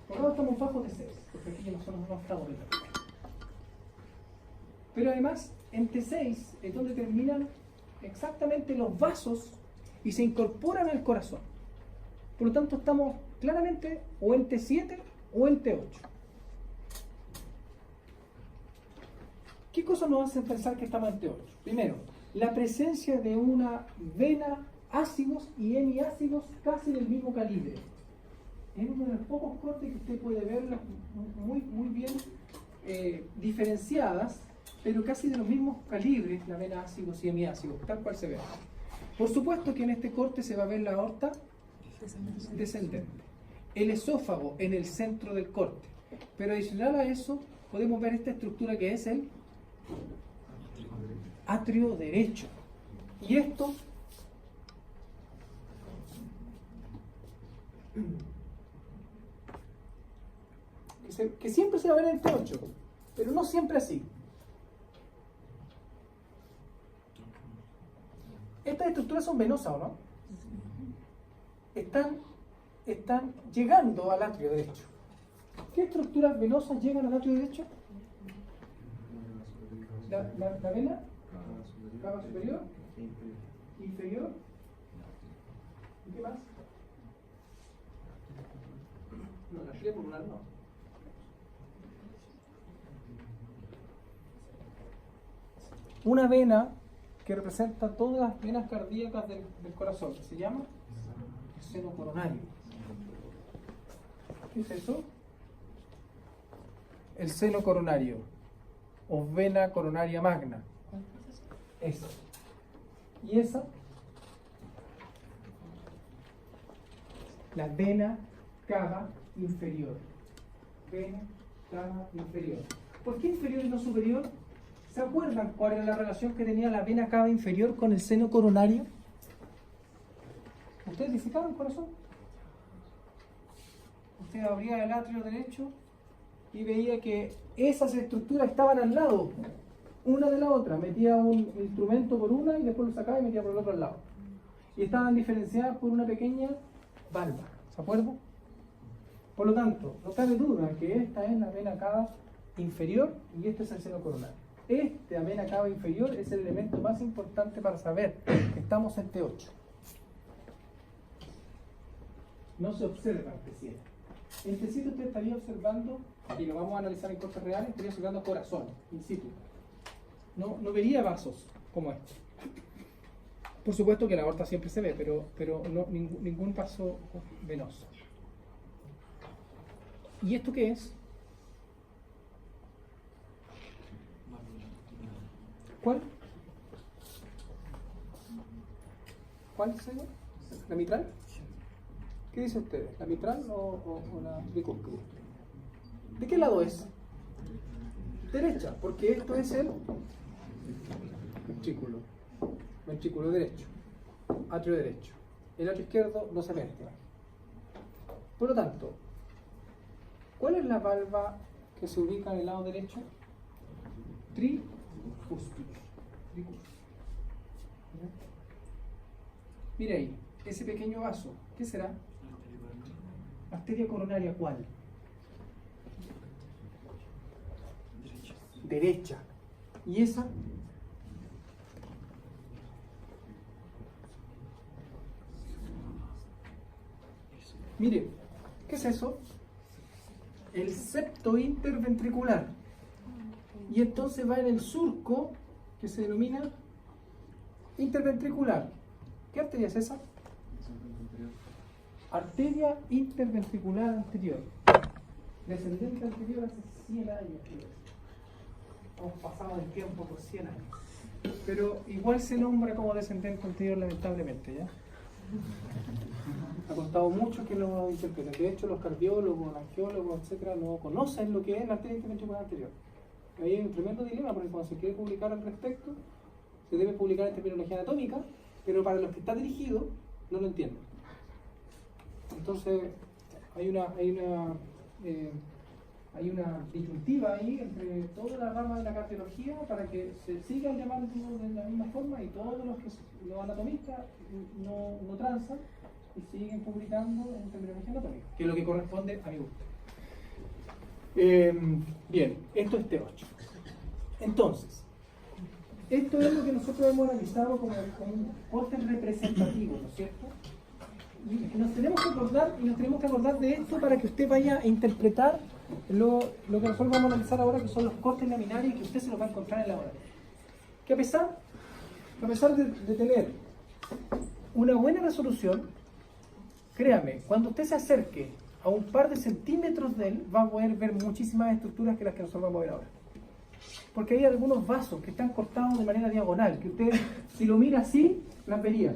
Por lo tanto estamos bajo T6, porque aquí nosotros no estamos en T6. Pero además, en T6 es donde terminan exactamente los vasos y se incorporan al corazón. Por lo tanto, estamos claramente o en T7 o en T8. ¿Qué cosas nos hacen pensar que estamos en T8? Primero, la presencia de una vena ácidos y hemiácidos casi del mismo calibre. Es uno de los pocos cortes que usted puede verlas muy bien diferenciadas, pero casi de los mismos calibres, la vena ácidos y hemiácidos, tal cual se ve. Por supuesto que en este corte se va a ver la aorta descendente, el esófago en el centro del corte, pero adicional a eso podemos ver esta estructura que es el atrio derecho, y esto que siempre se va a ver en el T8, pero no siempre así. Estas estructuras son venosas, ¿o no? Están llegando al atrio derecho. ¿Qué estructuras venosas llegan al atrio derecho? La vena cava superior, inferior, ¿y qué más? No, la arteria pulmonar no. Una vena que representa todas las venas cardíacas del corazón, que se llama el seno coronario. ¿Qué es eso? El seno coronario o vena coronaria magna. Esa. Y esa, la vena cava inferior. Vena cava inferior. ¿Por qué inferior y no superior? ¿Se acuerdan cuál era la relación que tenía la vena cava inferior con el seno coronario? ¿Ustedes dissecaron el corazón? Usted abría el atrio derecho y veía que esas estructuras estaban al lado, una de la otra. Metía un instrumento por una y después lo sacaba y metía por el otro al lado. Y estaban diferenciadas por una pequeña valva. ¿Se acuerdan? Por lo tanto, no cabe duda que esta es la vena cava inferior y este es el seno coronario. Esta vena cava inferior es el elemento más importante para saber que estamos en T8. No se observa en T7. En T7 usted estaría observando, y lo vamos a analizar en cortes reales, estaría observando corazón, in situ. No vería vasos como este. Por supuesto que la aorta siempre se ve, pero no, ningún vaso venoso. ¿Y esto qué es? ¿Cuál? ¿Cuál sería? ¿La mitral? ¿Qué dice usted? ¿La mitral o la bicúspide? ¿De qué lado es? Derecha, porque esto es el ventrículo derecho, atrio derecho. El atrio izquierdo no se mezcla. Por lo tanto, ¿cuál es la valva que se ubica en el lado derecho? Tricúspide. Mire ahí, ese pequeño vaso, ¿qué será? Arteria coronaria, ¿cuál? Derecha. ¿Y esa? Mire, ¿qué es eso? El septo interventricular. Y entonces va en el surco que se denomina interventricular. ¿Qué arteria es esa? Arteria interventricular anterior. Descendente anterior hace 100 años. Hemos pasado el tiempo por 100 años. Pero igual se nombra como descendente anterior, lamentablemente, ¿ya? Ha costado mucho que lo interpreten. De hecho, los cardiólogos, angiólogos, etcétera, no conocen lo que es la arteria interventricular anterior. Ahí hay un tremendo dilema, porque cuando se quiere publicar al respecto, se debe publicar en terminología anatómica, pero para los que está dirigido, no lo entienden. Entonces, hay una disyuntiva ahí entre toda la rama de la cardiología para que se sigan llamando de la misma forma y todos los anatomistas no transan y siguen publicando en terminología anatómica, que es lo que corresponde a mi gusto. Bien, esto es T8. Entonces, esto es lo que nosotros hemos analizado como un corte representativo, ¿no es cierto? Y nos tenemos que acordar de esto para que usted vaya a interpretar lo que nosotros vamos a analizar ahora, que son los cortes laminares, y que usted se los va a encontrar en la hora. Que a pesar de tener una buena resolución, créame, cuando usted se acerque a un par de centímetros de él, va a poder ver muchísimas estructuras que las que nosotros vamos a ver ahora. Porque hay algunos vasos que están cortados de manera diagonal, que usted, si lo mira así, las vería.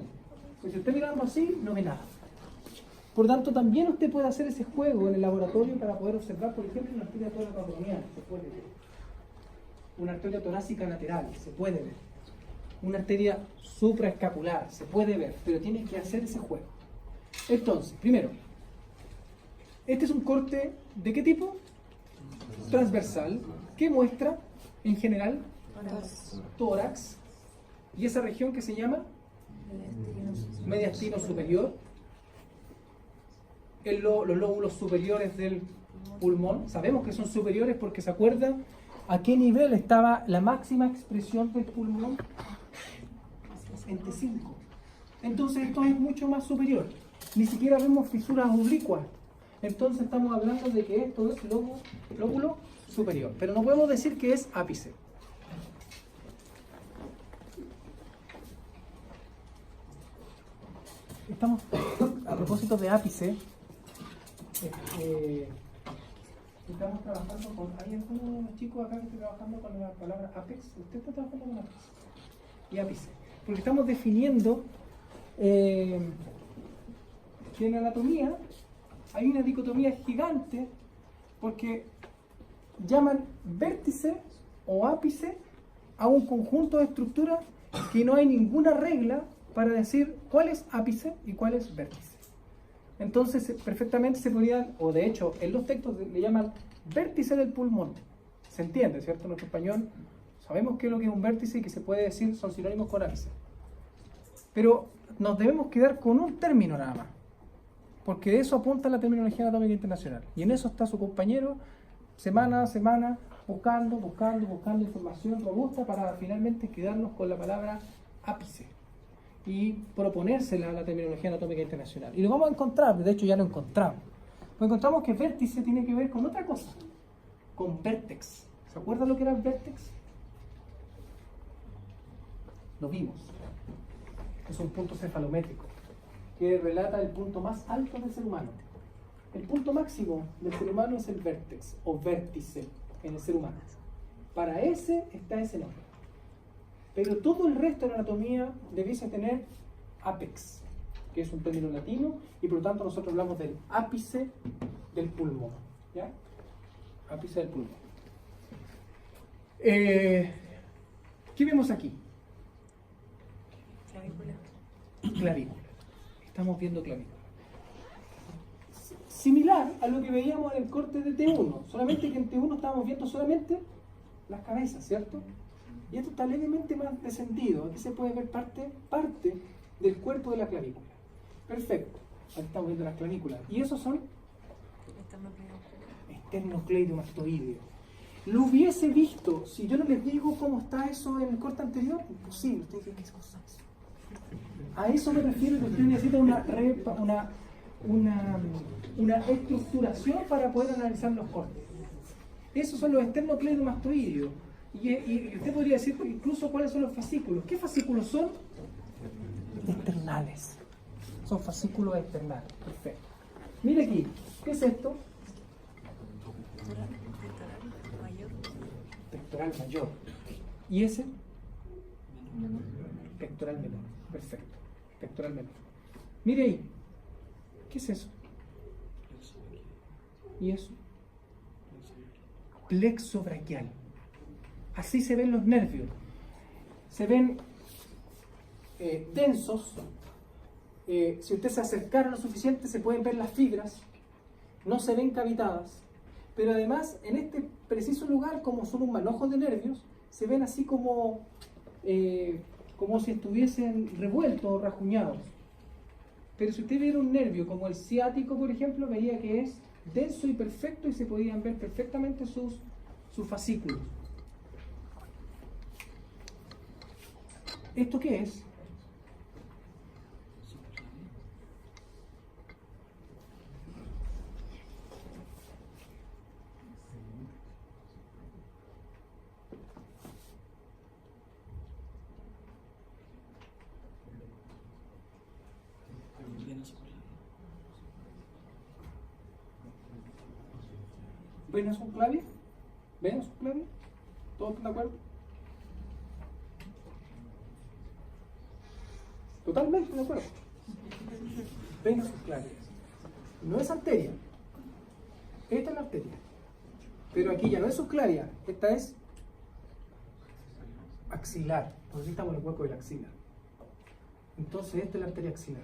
Pues si usted mirando así, no ve nada. Por tanto, también usted puede hacer ese juego en el laboratorio para poder observar, por ejemplo, una arteria toracoabdominal, se puede ver. Una arteria torácica lateral, se puede ver. Una arteria supraescapular, se puede ver, pero tiene que hacer ese juego. Entonces, primero, este es un corte ¿de qué tipo? Transversal, que muestra, en general, tórax, y esa región que se llama mediastino superior, los lóbulos superiores del pulmón. Sabemos que son superiores porque se acuerdan a qué nivel estaba la máxima expresión del pulmón en T5. Entonces esto es mucho más superior. Ni siquiera vemos fisuras oblicuas. Entonces estamos hablando de que esto es lóbulo superior. Pero no podemos decir que es ápice. Estamos, a propósito de ápice, estamos trabajando con... ¿Hay algunos chicos acá que están trabajando con la palabra apex? ¿Usted está trabajando con apex? Y ápice. Porque estamos definiendo que en la anatomía hay una dicotomía gigante, porque llaman vértice o ápice a un conjunto de estructuras que no hay ninguna regla para decir cuál es ápice y cuál es vértice. Entonces perfectamente se podrían, o de hecho en los textos le llaman vértice del pulmón. Se entiende, ¿cierto? En nuestro español sabemos qué es lo que es un vértice y que se puede decir son sinónimos con ápice. Pero nos debemos quedar con un término nada más, porque de eso apunta la terminología anatómica internacional. Y en eso está su compañero semana a semana buscando información robusta para finalmente quedarnos con la palabra ápice y proponérsela a la terminología anatómica internacional. Y lo vamos a encontrar, de hecho ya lo encontramos. Lo encontramos que vértice tiene que ver con otra cosa, con vértex. ¿Se acuerdan lo que era el vértex? Lo vimos. Es un punto cefalométrico que relata el punto más alto del ser humano. el punto máximo del ser humano es el vértex o vértice en el ser humano. Para ese está ese nombre. Pero todo el resto de la anatomía debiese tener apex, que es un término latino, y por lo tanto nosotros hablamos del ápice del pulmón. ¿Ya? Ápice del pulmón. ¿Qué vemos aquí? Clavícula. Clavícula. Estamos viendo clavícula. Similar a lo que veíamos en el corte de T1, solamente que en T1 estábamos viendo solamente las cabezas, ¿cierto? Y esto está levemente más descendido. Aquí se puede ver parte del cuerpo de la clavícula. Perfecto. Aquí estamos viendo las clavículas. Y esos son esternocleidomastoideo. Lo hubiese visto si yo no les digo cómo está eso en el corte anterior. Imposible. Ustedes dicen, ¿qué cosa es eso? A eso me refiero, que usted necesita una estructuración para poder analizar los cortes. Esos son los esternocleidomastoideos. Y usted podría decir incluso cuáles son los fascículos. ¿Qué fascículos son? Externales. Son fascículos externales. Perfecto. Mire aquí. ¿Qué es esto? Pectoral mayor. ¿Y ese? Pectoral menor. Perfecto. Pectoral menor. Mire ahí. ¿Qué es eso? ¿Y eso? Plexo braquial. Así se ven los nervios. Se ven densos. Si usted se acercara lo suficiente, se pueden ver las fibras. No se ven cavitadas. Pero además, en este preciso lugar, como son un manojo de nervios, se ven así como si estuviesen revueltos o rajuñados. Pero si usted viera un nervio como el ciático, por ejemplo, vería que es denso y perfecto y se podían ver perfectamente sus fascículos. ¿Esto qué es? ¿Vena subclavia? ¿Vena subclavia? ¿Todos están de acuerdo? Totalmente de acuerdo. Vena subclavia. No es arteria. Esta es la arteria. Pero aquí ya no es subclavia. Esta es axilar. Por aquí estamos en el hueco de la axila. Entonces esta es la arteria axilar.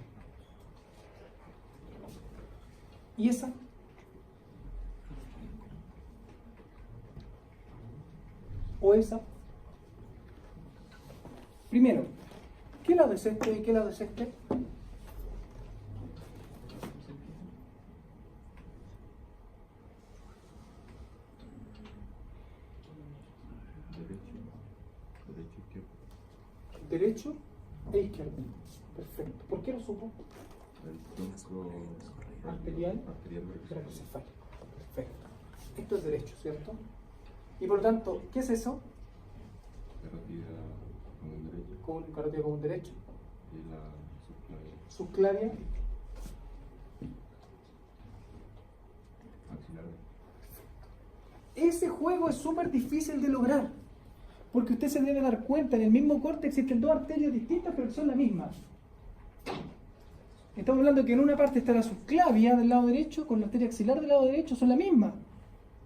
¿Y esa? ¿O esa? Primero, ¿qué lado es este y qué lado es este? Derecho e izquierdo. Perfecto. ¿Por qué lo supo? El tronco Arterial brachiocefálico. brachiocefálico. Perfecto. Esto es derecho, ¿cierto? Y por lo tanto, ¿qué es eso? Carótida común derecha Con carótida común derecho. y la Subclavia subclavia axilar. Ese juego es súper difícil de lograr, porque usted se debe dar cuenta, en el mismo corte existen dos arterias distintas, pero que son la misma. Estamos hablando que en una parte está la subclavia del lado derecho, con la arteria axilar del lado derecho, son la misma.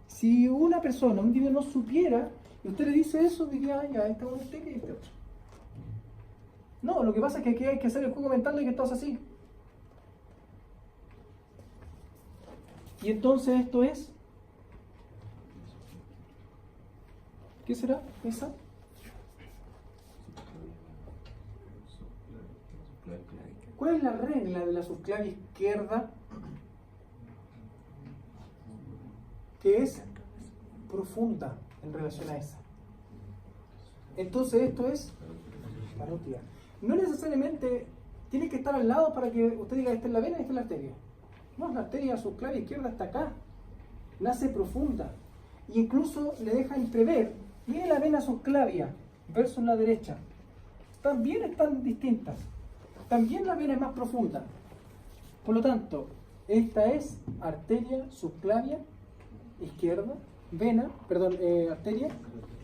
Si una persona, un individuo no supiera, y usted le dice eso, diría, ah, ya, esta es una arteria y esta otra. No, lo que pasa es que aquí hay que hacer el juego mental de que todo es así. Y entonces esto es... ¿Qué será? ¿Esa? ¿Cuál es la regla de la subclavia izquierda? Que es profunda en relación a esa. Entonces esto es carótida. No necesariamente tiene que estar al lado para que usted diga esta es la vena y esta es la arteria. No, la arteria subclavia izquierda está acá. Nace profunda. E incluso le deja entrever. Mire la vena subclavia versus la derecha. También están distintas. También la vena es más profunda. Por lo tanto, Esta es arteria subclavia izquierda, vena, perdón, arteria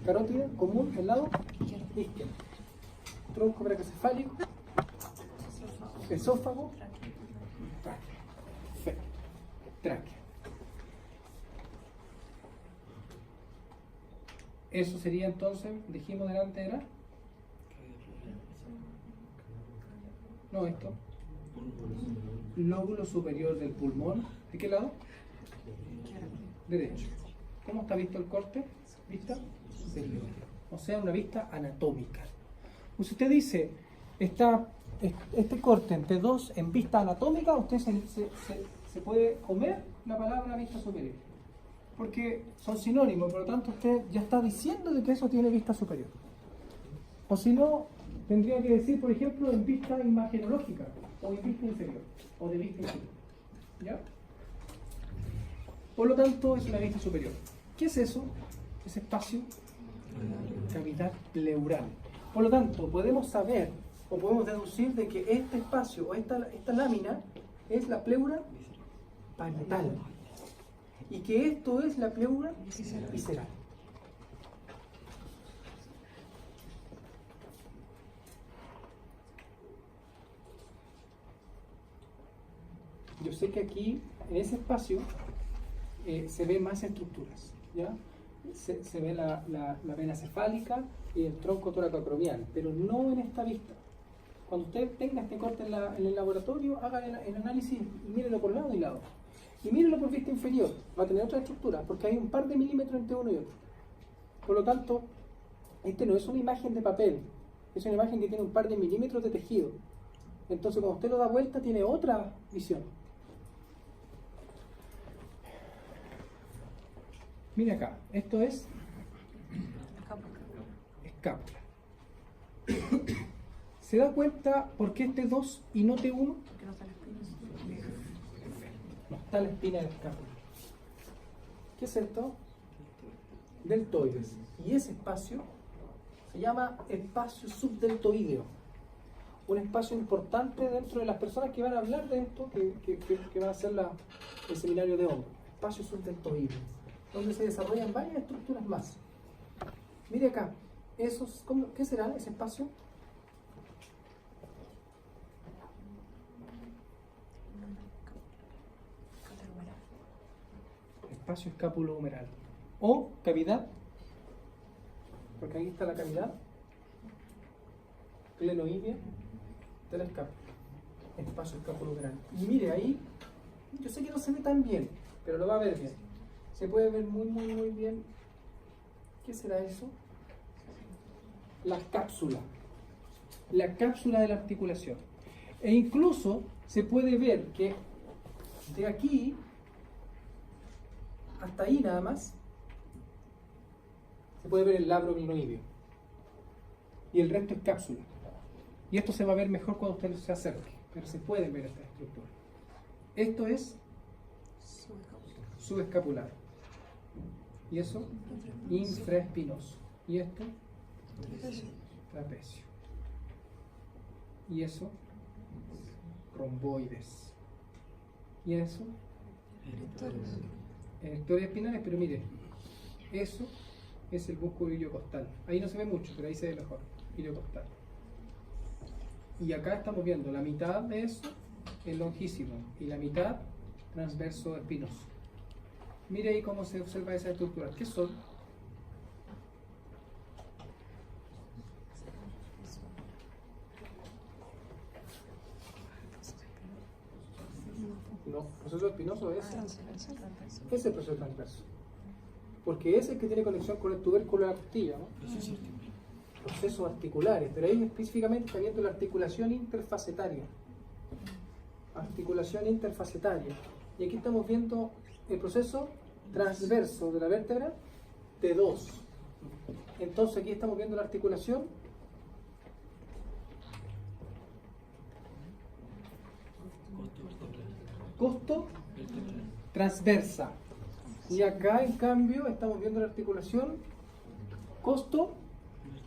carótida común del lado izquierdo. Tronco brachicefálico, esófago, tráquea. Perfecto. Tráquea. Eso sería entonces, dijimos delante era. No, esto. Lóbulo superior del pulmón. ¿De qué lado? Derecho. ¿Cómo está visto el corte? Vista superior. O sea, una vista anatómica. Si usted dice, este corte entre dos en vista anatómica, usted se puede comer la palabra vista superior. Porque son sinónimos, por lo tanto usted ya está diciendo de que eso tiene vista superior. O si no, tendría que decir, por ejemplo, en vista imagenológica, o en vista inferior, o de vista inferior. ¿Ya? Por lo tanto, es una vista superior. ¿Qué es eso? Ese espacio, cavidad pleural. Por lo tanto, podemos saber, o podemos deducir de que este espacio, o esta lámina, es la pleura parietal. Y que esto es la pleura visceral. Yo sé que aquí, en ese espacio, se ven más estructuras, ¿ya? Se ve la vena cefálica y el tronco toracoacromial, pero no en esta vista. Cuando usted tenga este corte en el laboratorio, haga el análisis y mírelo por lado y lado. Y mírelo por vista inferior, va a tener otra estructura, porque hay un par de milímetros entre uno y otro. Por lo tanto, este no es una imagen de papel, es una imagen que tiene un par de milímetros de tejido. Entonces, cuando usted lo da vuelta, tiene otra visión. Mire acá, esto es escápula. ¿Se da cuenta por qué este 2 y no T1? Porque no está la espina. No está la espina de la escápula. ¿Qué es esto? Deltoides. Y ese espacio se llama espacio subdeltoideo. Un espacio importante dentro de las personas que van a hablar de esto, que van a hacer el seminario de hombro. Espacio subdeltoideo, donde se desarrollan varias estructuras más. Mire acá, ¿qué será ese espacio? Espacio escápulo-humeral. O cavidad, porque ahí está la cavidad glenoidea de la escápula. Espacio escápulo-humeral. Y mire ahí, yo sé que no se ve tan bien, pero lo va a ver bien. Se puede ver muy, muy, muy bien. ¿Qué será eso? La cápsula. La cápsula de la articulación. E incluso se puede ver que de aquí hasta ahí nada más se puede ver el labro glenoideo. Y el resto es cápsula. Y esto se va a ver mejor cuando usted se acerque, pero se puede ver esta estructura. Esto es subescapular. Y eso, infraespinoso. Y esto, trapecio. Y eso, romboides. Y eso, erectores espinales, pero mire, eso es el músculo iliocostal. Ahí no se ve mucho, pero ahí se ve mejor, iliocostal. Y acá estamos viendo la mitad de eso, el longísimo, y la mitad transverso espinoso. Mire ahí cómo se observa esa estructura. ¿Qué son? No, proceso espinoso es ese proceso transverso. Porque ese es el que tiene conexión con el tubérculo de la costilla, ¿no? Procesos articulares, pero ahí específicamente está viendo la articulación interfacetaria. Articulación interfacetaria. Y aquí estamos viendo el proceso transverso de la vértebra T2. Entonces aquí estamos viendo la articulación costo transversa. Y acá en cambio estamos viendo la articulación costo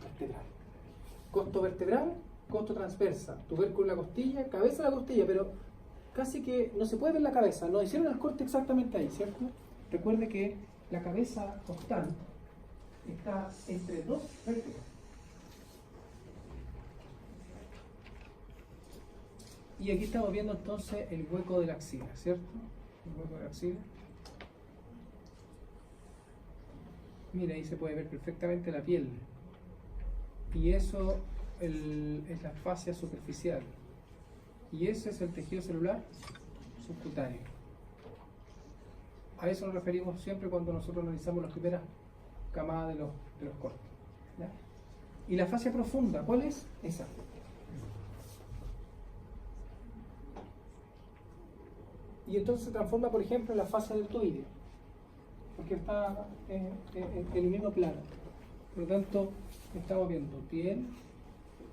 vertebral. Costo vertebral, costo transversa, tubérculo de la costilla, cabeza de la costilla, pero casi que no se puede ver la cabeza. Nos hicieron el corte exactamente ahí, ¿cierto? Recuerde que la cabeza costal está entre dos vértebras. Y aquí estamos viendo entonces el hueco de la axila, ¿cierto? El hueco de la axila. Mira, ahí se puede ver perfectamente la piel. Y eso es la fascia superficial. Y ese es el tejido celular subcutáneo. A eso nos referimos siempre cuando nosotros analizamos las primeras camadas de los cortes, ¿ya? Y la fascia profunda, ¿cuál es? Esa. Y entonces se transforma, por ejemplo, en la fascia deltoidea, porque está en el mismo plano. Por lo tanto, estamos viendo piel,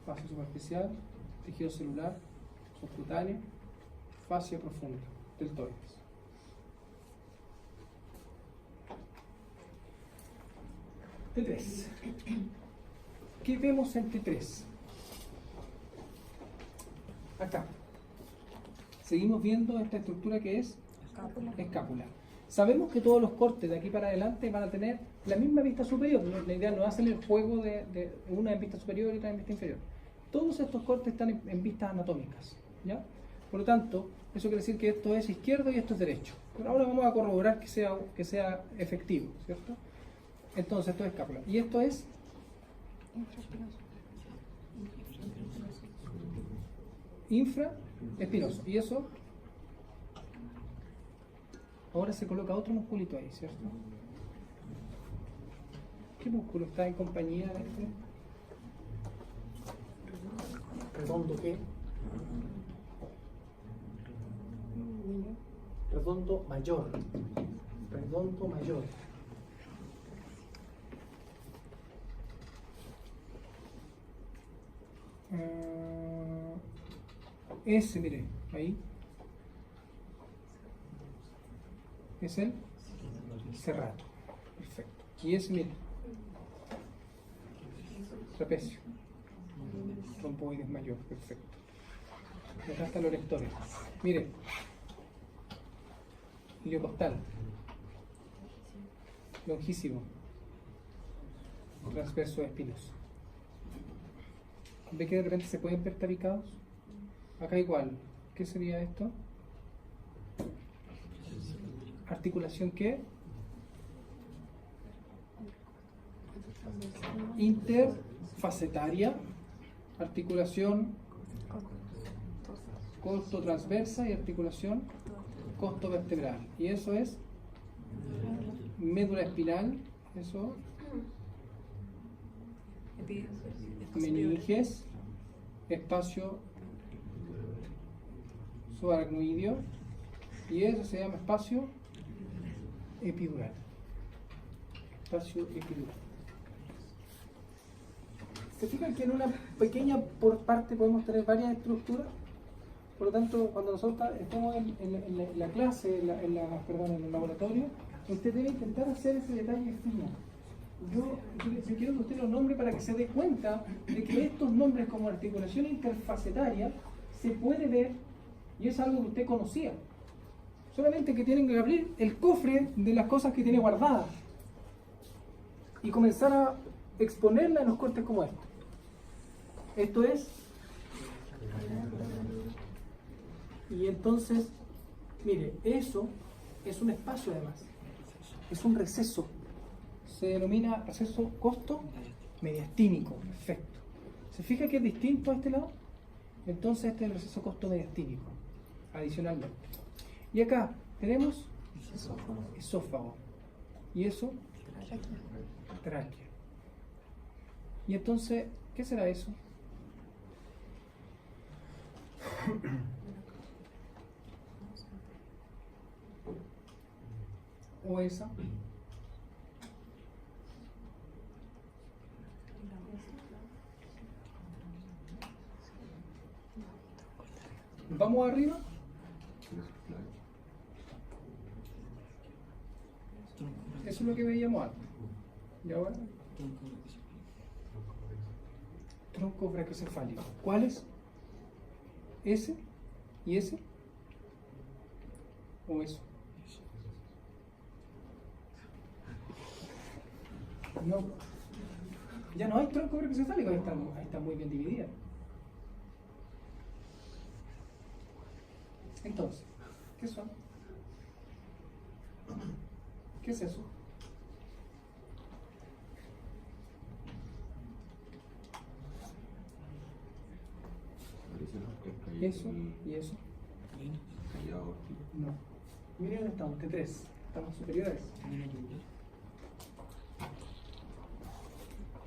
fascia superficial, tejido celular subcutáneo, fascia profunda, deltoides. T3. ¿Qué vemos en T3? Acá. Seguimos viendo esta estructura que es escápula. Sabemos que todos los cortes de aquí para adelante van a tener la misma vista superior. La idea no es hacer el juego de una en vista superior y otra en vista inferior. Todos estos cortes están en vistas anatómicas, ¿ya? Por lo tanto, eso quiere decir que esto es izquierdo y esto es derecho. Pero ahora vamos a corroborar que sea efectivo, ¿cierto? Entonces esto es escápula. Y esto es infraespinoso. Y eso, ahora se coloca otro musculito ahí, ¿cierto? ¿Qué músculo está en compañía de este? ¿Redondo qué? Redondo mayor. Redondo mayor. Ese, mire, ahí es el serrato. Perfecto. Y ese, mire, trapecio. Tromboides mayor. Perfecto. Y acá está el orectores. Mire, iliocostal, longísimo, transverso espinoso. ¿Ve que de repente se pueden ver tabicados? Acá igual. ¿Qué sería esto? ¿Articulación qué? Interfacetaria. Articulación costo-transversa y articulación costo-vertebral. Y eso es médula espinal. Eso. Meninges, espacio subaracnoideo, y eso se llama espacio epidural. Espacio epidural. ¿Se fijan que en una pequeña parte podemos tener varias estructuras? Por lo tanto, cuando nosotros estamos en la clase, en el laboratorio, usted debe intentar hacer ese detalle fino. Yo quiero que usted los nombre para que se dé cuenta de que estos nombres como articulación interfacetaria se puede ver y es algo que usted conocía. Solamente que tienen que abrir el cofre de las cosas que tiene guardadas y comenzar a exponerla en los cortes como este. Esto es. Y entonces, mire, eso es un espacio además. Es un receso. Se denomina receso costo mediastínico. Perfecto. ¿Se fija que es distinto a este lado? Entonces este es el receso costo mediastínico, adicionalmente. Y acá tenemos esófago. Y eso, tráquea. Y entonces, ¿qué será eso? O esa. Vamos arriba. Eso es lo que veíamos antes. ¿Y ahora? Tronco brachiocefálico. ¿Cuáles? Ese y ese. o eso. No, ya no hay tronco brachiocefálico, ahí está muy bien dividida. Entonces, ¿qué son? ¿Qué es eso? Eso y eso. No. Miren dónde estamos, T3. Estamos superiores.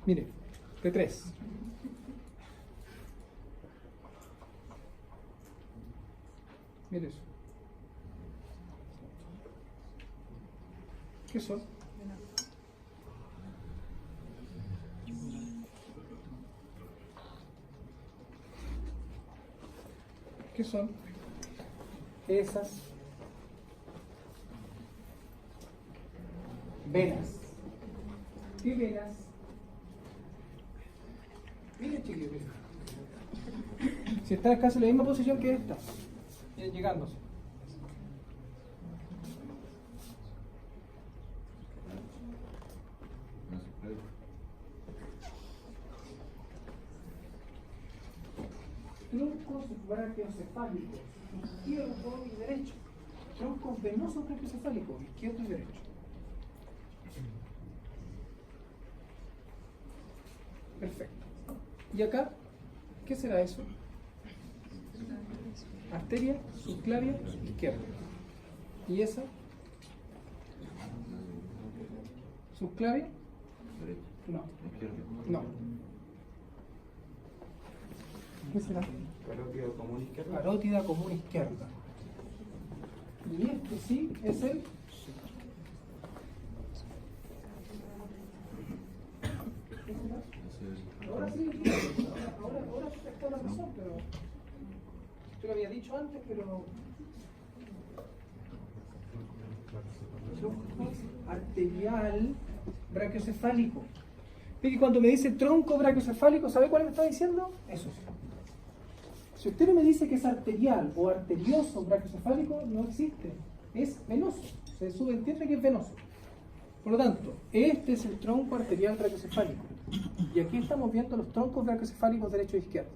Mire, T3. Mire eso. ¿Qué son? ¿Qué son? Esas venas. ¿Qué venas? Miren, chiquillos, miren. Si está casi en la misma posición que esta, miren, llegándose. Troncos brachiocefálicos, izquierdo y derecho. Troncos venosos brachiocefálicos, izquierdo y derecho. Perfecto. ¿Y acá? ¿Qué será eso? Arteria subclavia izquierda. ¿Y esa? ¿Subclavia? No. No. ¿Qué será? Carótida común izquierda. Carótida común izquierda. Y este sí es el ahora sí, ahora está la razón, pero yo lo había dicho antes, pero arterial brachiocefálico. Y cuando me dice tronco brachiocefálico, ¿sabe cuál me está diciendo? Eso sí. Si usted no me dice que es arterial o arterioso brachiocefálico, no existe. Es venoso. Se subentiende que es venoso. Por lo tanto, este es el tronco arterial brachiocefálico. Y aquí estamos viendo los troncos brachiocefálicos derecho e izquierdo.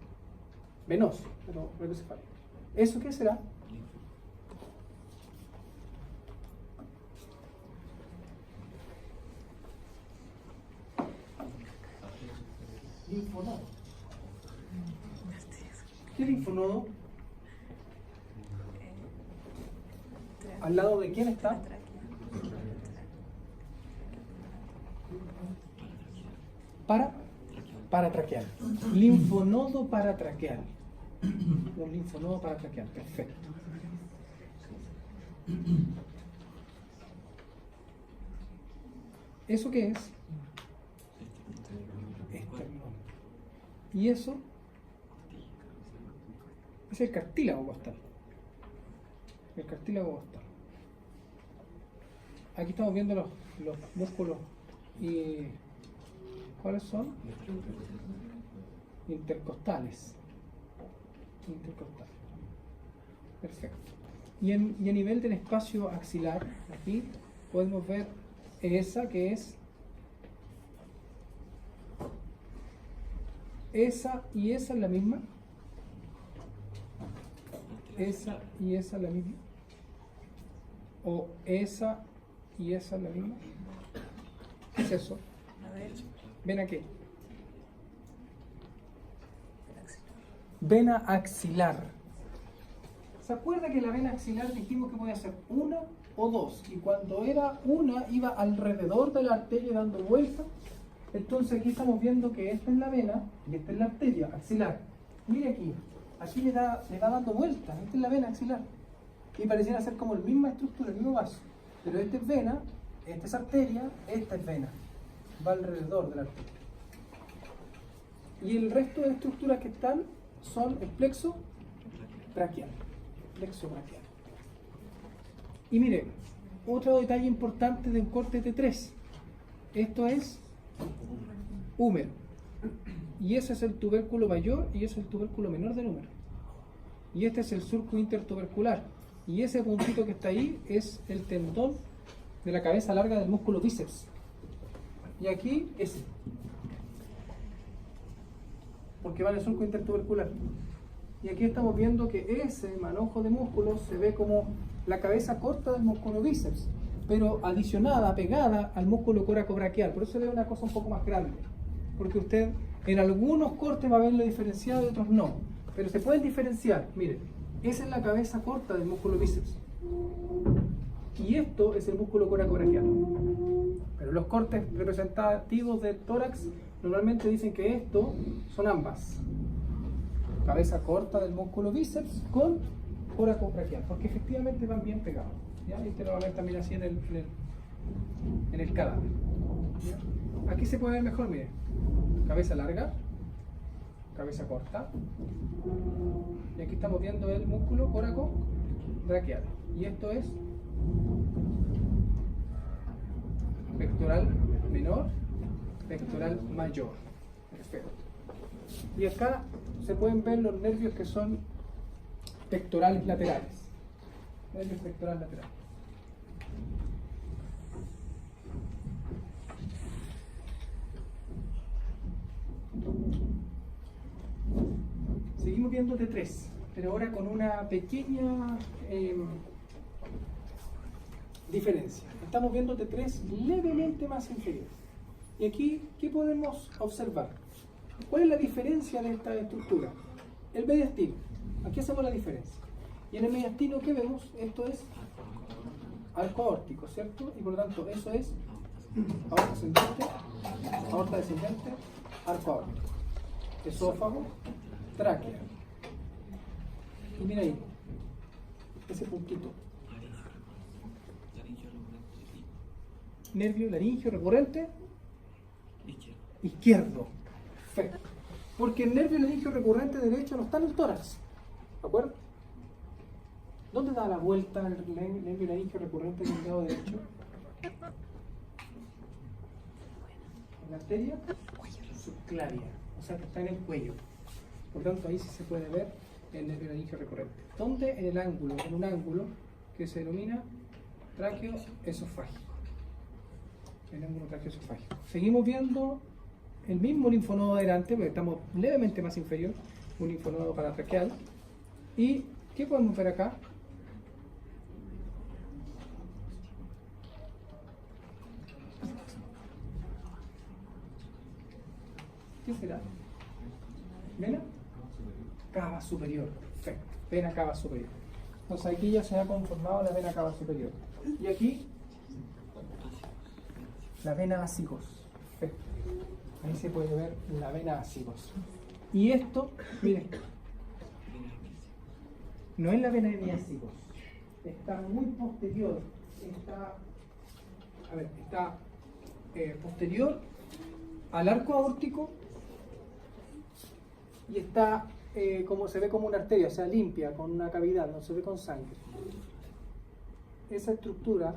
Venoso, pero brachiocefálico. ¿Eso qué será? Linfonodo. ¿Qué linfonodo? ¿Al lado de quién está? Paratraqueal. Linfonodo paratraqueal. Un linfonodo paratraqueal. Perfecto. ¿Eso qué es? Esternón. ¿Y eso? Es el cartílago costal. El cartílago costal. Aquí estamos viendo los músculos. ¿Y cuáles son? Intercostales. Intercostales. Perfecto. Y a nivel del espacio axilar, aquí podemos ver esa que es esa y esa es la misma. Esa y esa es la misma. O esa y esa es la misma. ¿Qué es eso? Ven aquí. Vena axilar. ¿Se acuerda que la vena axilar dijimos que podía ser una o dos? Y cuando era una iba alrededor de la arteria dando vueltas. Entonces aquí estamos viendo que esta es la vena y esta es la arteria axilar. Mire aquí. Aquí le va dando vueltas. Esta es la vena axilar. Y pareciera ser como la misma estructura, el mismo vaso. Pero esta es vena, esta es arteria, esta es vena. Va alrededor de la arteria. Y el resto de estructuras que están son el plexo braquial. Plexo braquial. Y mire, otro detalle importante de un corte T3. Esto es húmero. Y ese es el tubérculo mayor y ese es el tubérculo menor del húmero. Y este es el surco intertubercular. Y ese puntito que está ahí es el tendón de la cabeza larga del músculo bíceps. Y aquí ese. Porque va en el surco intertubercular. Y aquí estamos viendo que ese manojo de músculos se ve como la cabeza corta del músculo bíceps, pero adicionada, pegada al músculo coracobraquial. Por eso se ve una cosa un poco más grande. Porque usted en algunos cortes va a verlo diferenciado y otros no. Pero se pueden diferenciar. Miren, esa es la cabeza corta del músculo bíceps. Y esto es el músculo coracobraquial. Pero los cortes representativos del tórax normalmente dicen que esto son ambas. Cabeza corta del músculo bíceps con coracobraquial, porque efectivamente van bien pegados. ¿Ya? Este lo van a ver también así en el cadáver. ¿Ya? Aquí se puede ver mejor, miren. Cabeza larga, cabeza corta. Y aquí estamos viendo el músculo coracobraquial. Y esto es pectoral menor, pectoral mayor. Perfecto. Y acá se pueden ver los nervios que son pectorales laterales. Nervios pectorales laterales. Seguimos viendo T3, pero ahora con una pequeña diferencia. Estamos viendo T3 levemente más inferior. Y aquí, ¿qué podemos observar? ¿Cuál es la diferencia de esta estructura? El mediastino. Aquí hacemos la diferencia. Y en el mediastino, ¿qué vemos? Esto es arco aórtico, ¿cierto? Y por lo tanto, eso es aorta ascendente, aorta descendente, arco aórtico. Esófago, tráquea. Y mira ahí, ese puntito. Nervio laringio recurrente izquierdo. Perfecto. Porque el nervio laringio recurrente derecho no está en el tórax. ¿De acuerdo? ¿Dónde da la vuelta el nervio laringio recurrente del lado derecho? En la arteria subclavia. O sea que está en el cuello. Por lo tanto, ahí sí se puede ver el nervio laringio recurrente. ¿Dónde? En el ángulo, en un ángulo que se denomina tráqueo-esofágico. El ángulo tráqueo-esofágico. Seguimos viendo el mismo linfonodo adelante, porque estamos levemente más inferior, un linfonodo paratraqueal. ¿Y qué podemos ver acá? ¿Qué será? ¿Vena? Cava superior. Perfecto. Vena cava superior. Entonces aquí ya se ha conformado la vena cava superior. Y aquí la vena acicos. Perfecto. Ahí se puede ver la vena acicos. Y esto, miren, no es la vena de acicos. Está muy posterior. Está posterior al arco aórtico y está como se ve como una arteria, o sea, limpia, con una cavidad, no se ve con sangre. Esa estructura,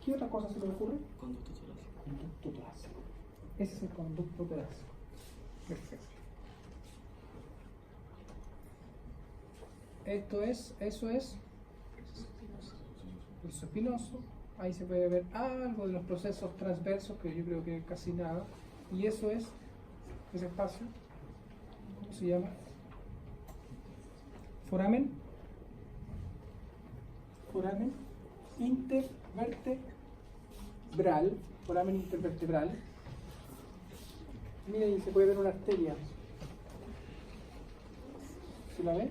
¿qué otra cosa se me ocurre? Conducto torácico. Conducto torácico. Ese es el conducto torácico. Perfecto. Eso es el espinoso. Ahí se puede ver algo de los procesos transversos, que yo creo que casi nada. Y eso es ese espacio. ¿Cómo se llama? Foramen. Foramen intervertebral. Foramen intervertebral. Mira, ahí se puede ver una arteria. ¿Se la ve?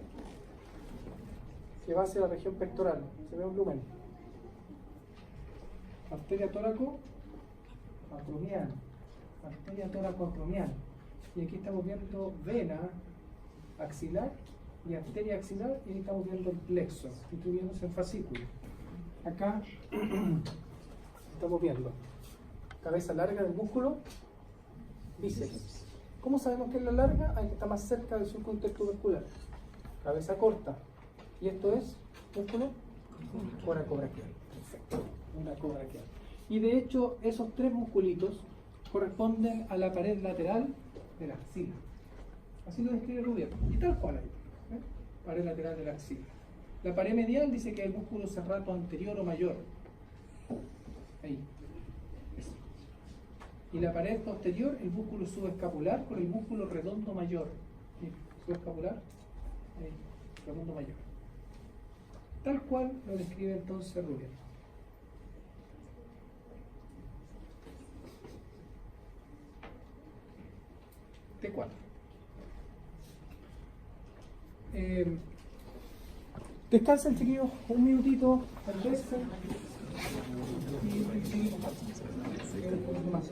Que va hacia la región pectoral. Se ve un lumen. Arteria tóraco-acromial. Arteria tóraco-acromial. Y aquí estamos viendo vena axilar y arteria axilar, y aquí estamos viendo el plexo, distribuyéndose en fascículo. Acá estamos viendo cabeza larga del músculo bíceps. ¿Cómo sabemos que es la larga? Ahí está más cerca del surco intertubercular. Cabeza corta. Y esto es músculo coracobraquial. Perfecto. Una cobraquial. Y de hecho, esos tres musculitos corresponden a la pared lateral de la axila. Así lo describe Rubier. Y tal cual ahí. Pared lateral de la axila. La pared medial dice que el músculo serrato anterior o mayor. Ahí. Eso. Y la pared posterior, el músculo subescapular con el músculo redondo mayor. Mira, subescapular, ahí, redondo mayor. Tal cual lo describe entonces Ruger. T4. Descansen, chiquillos, un minutito, almuercen y seguimos más.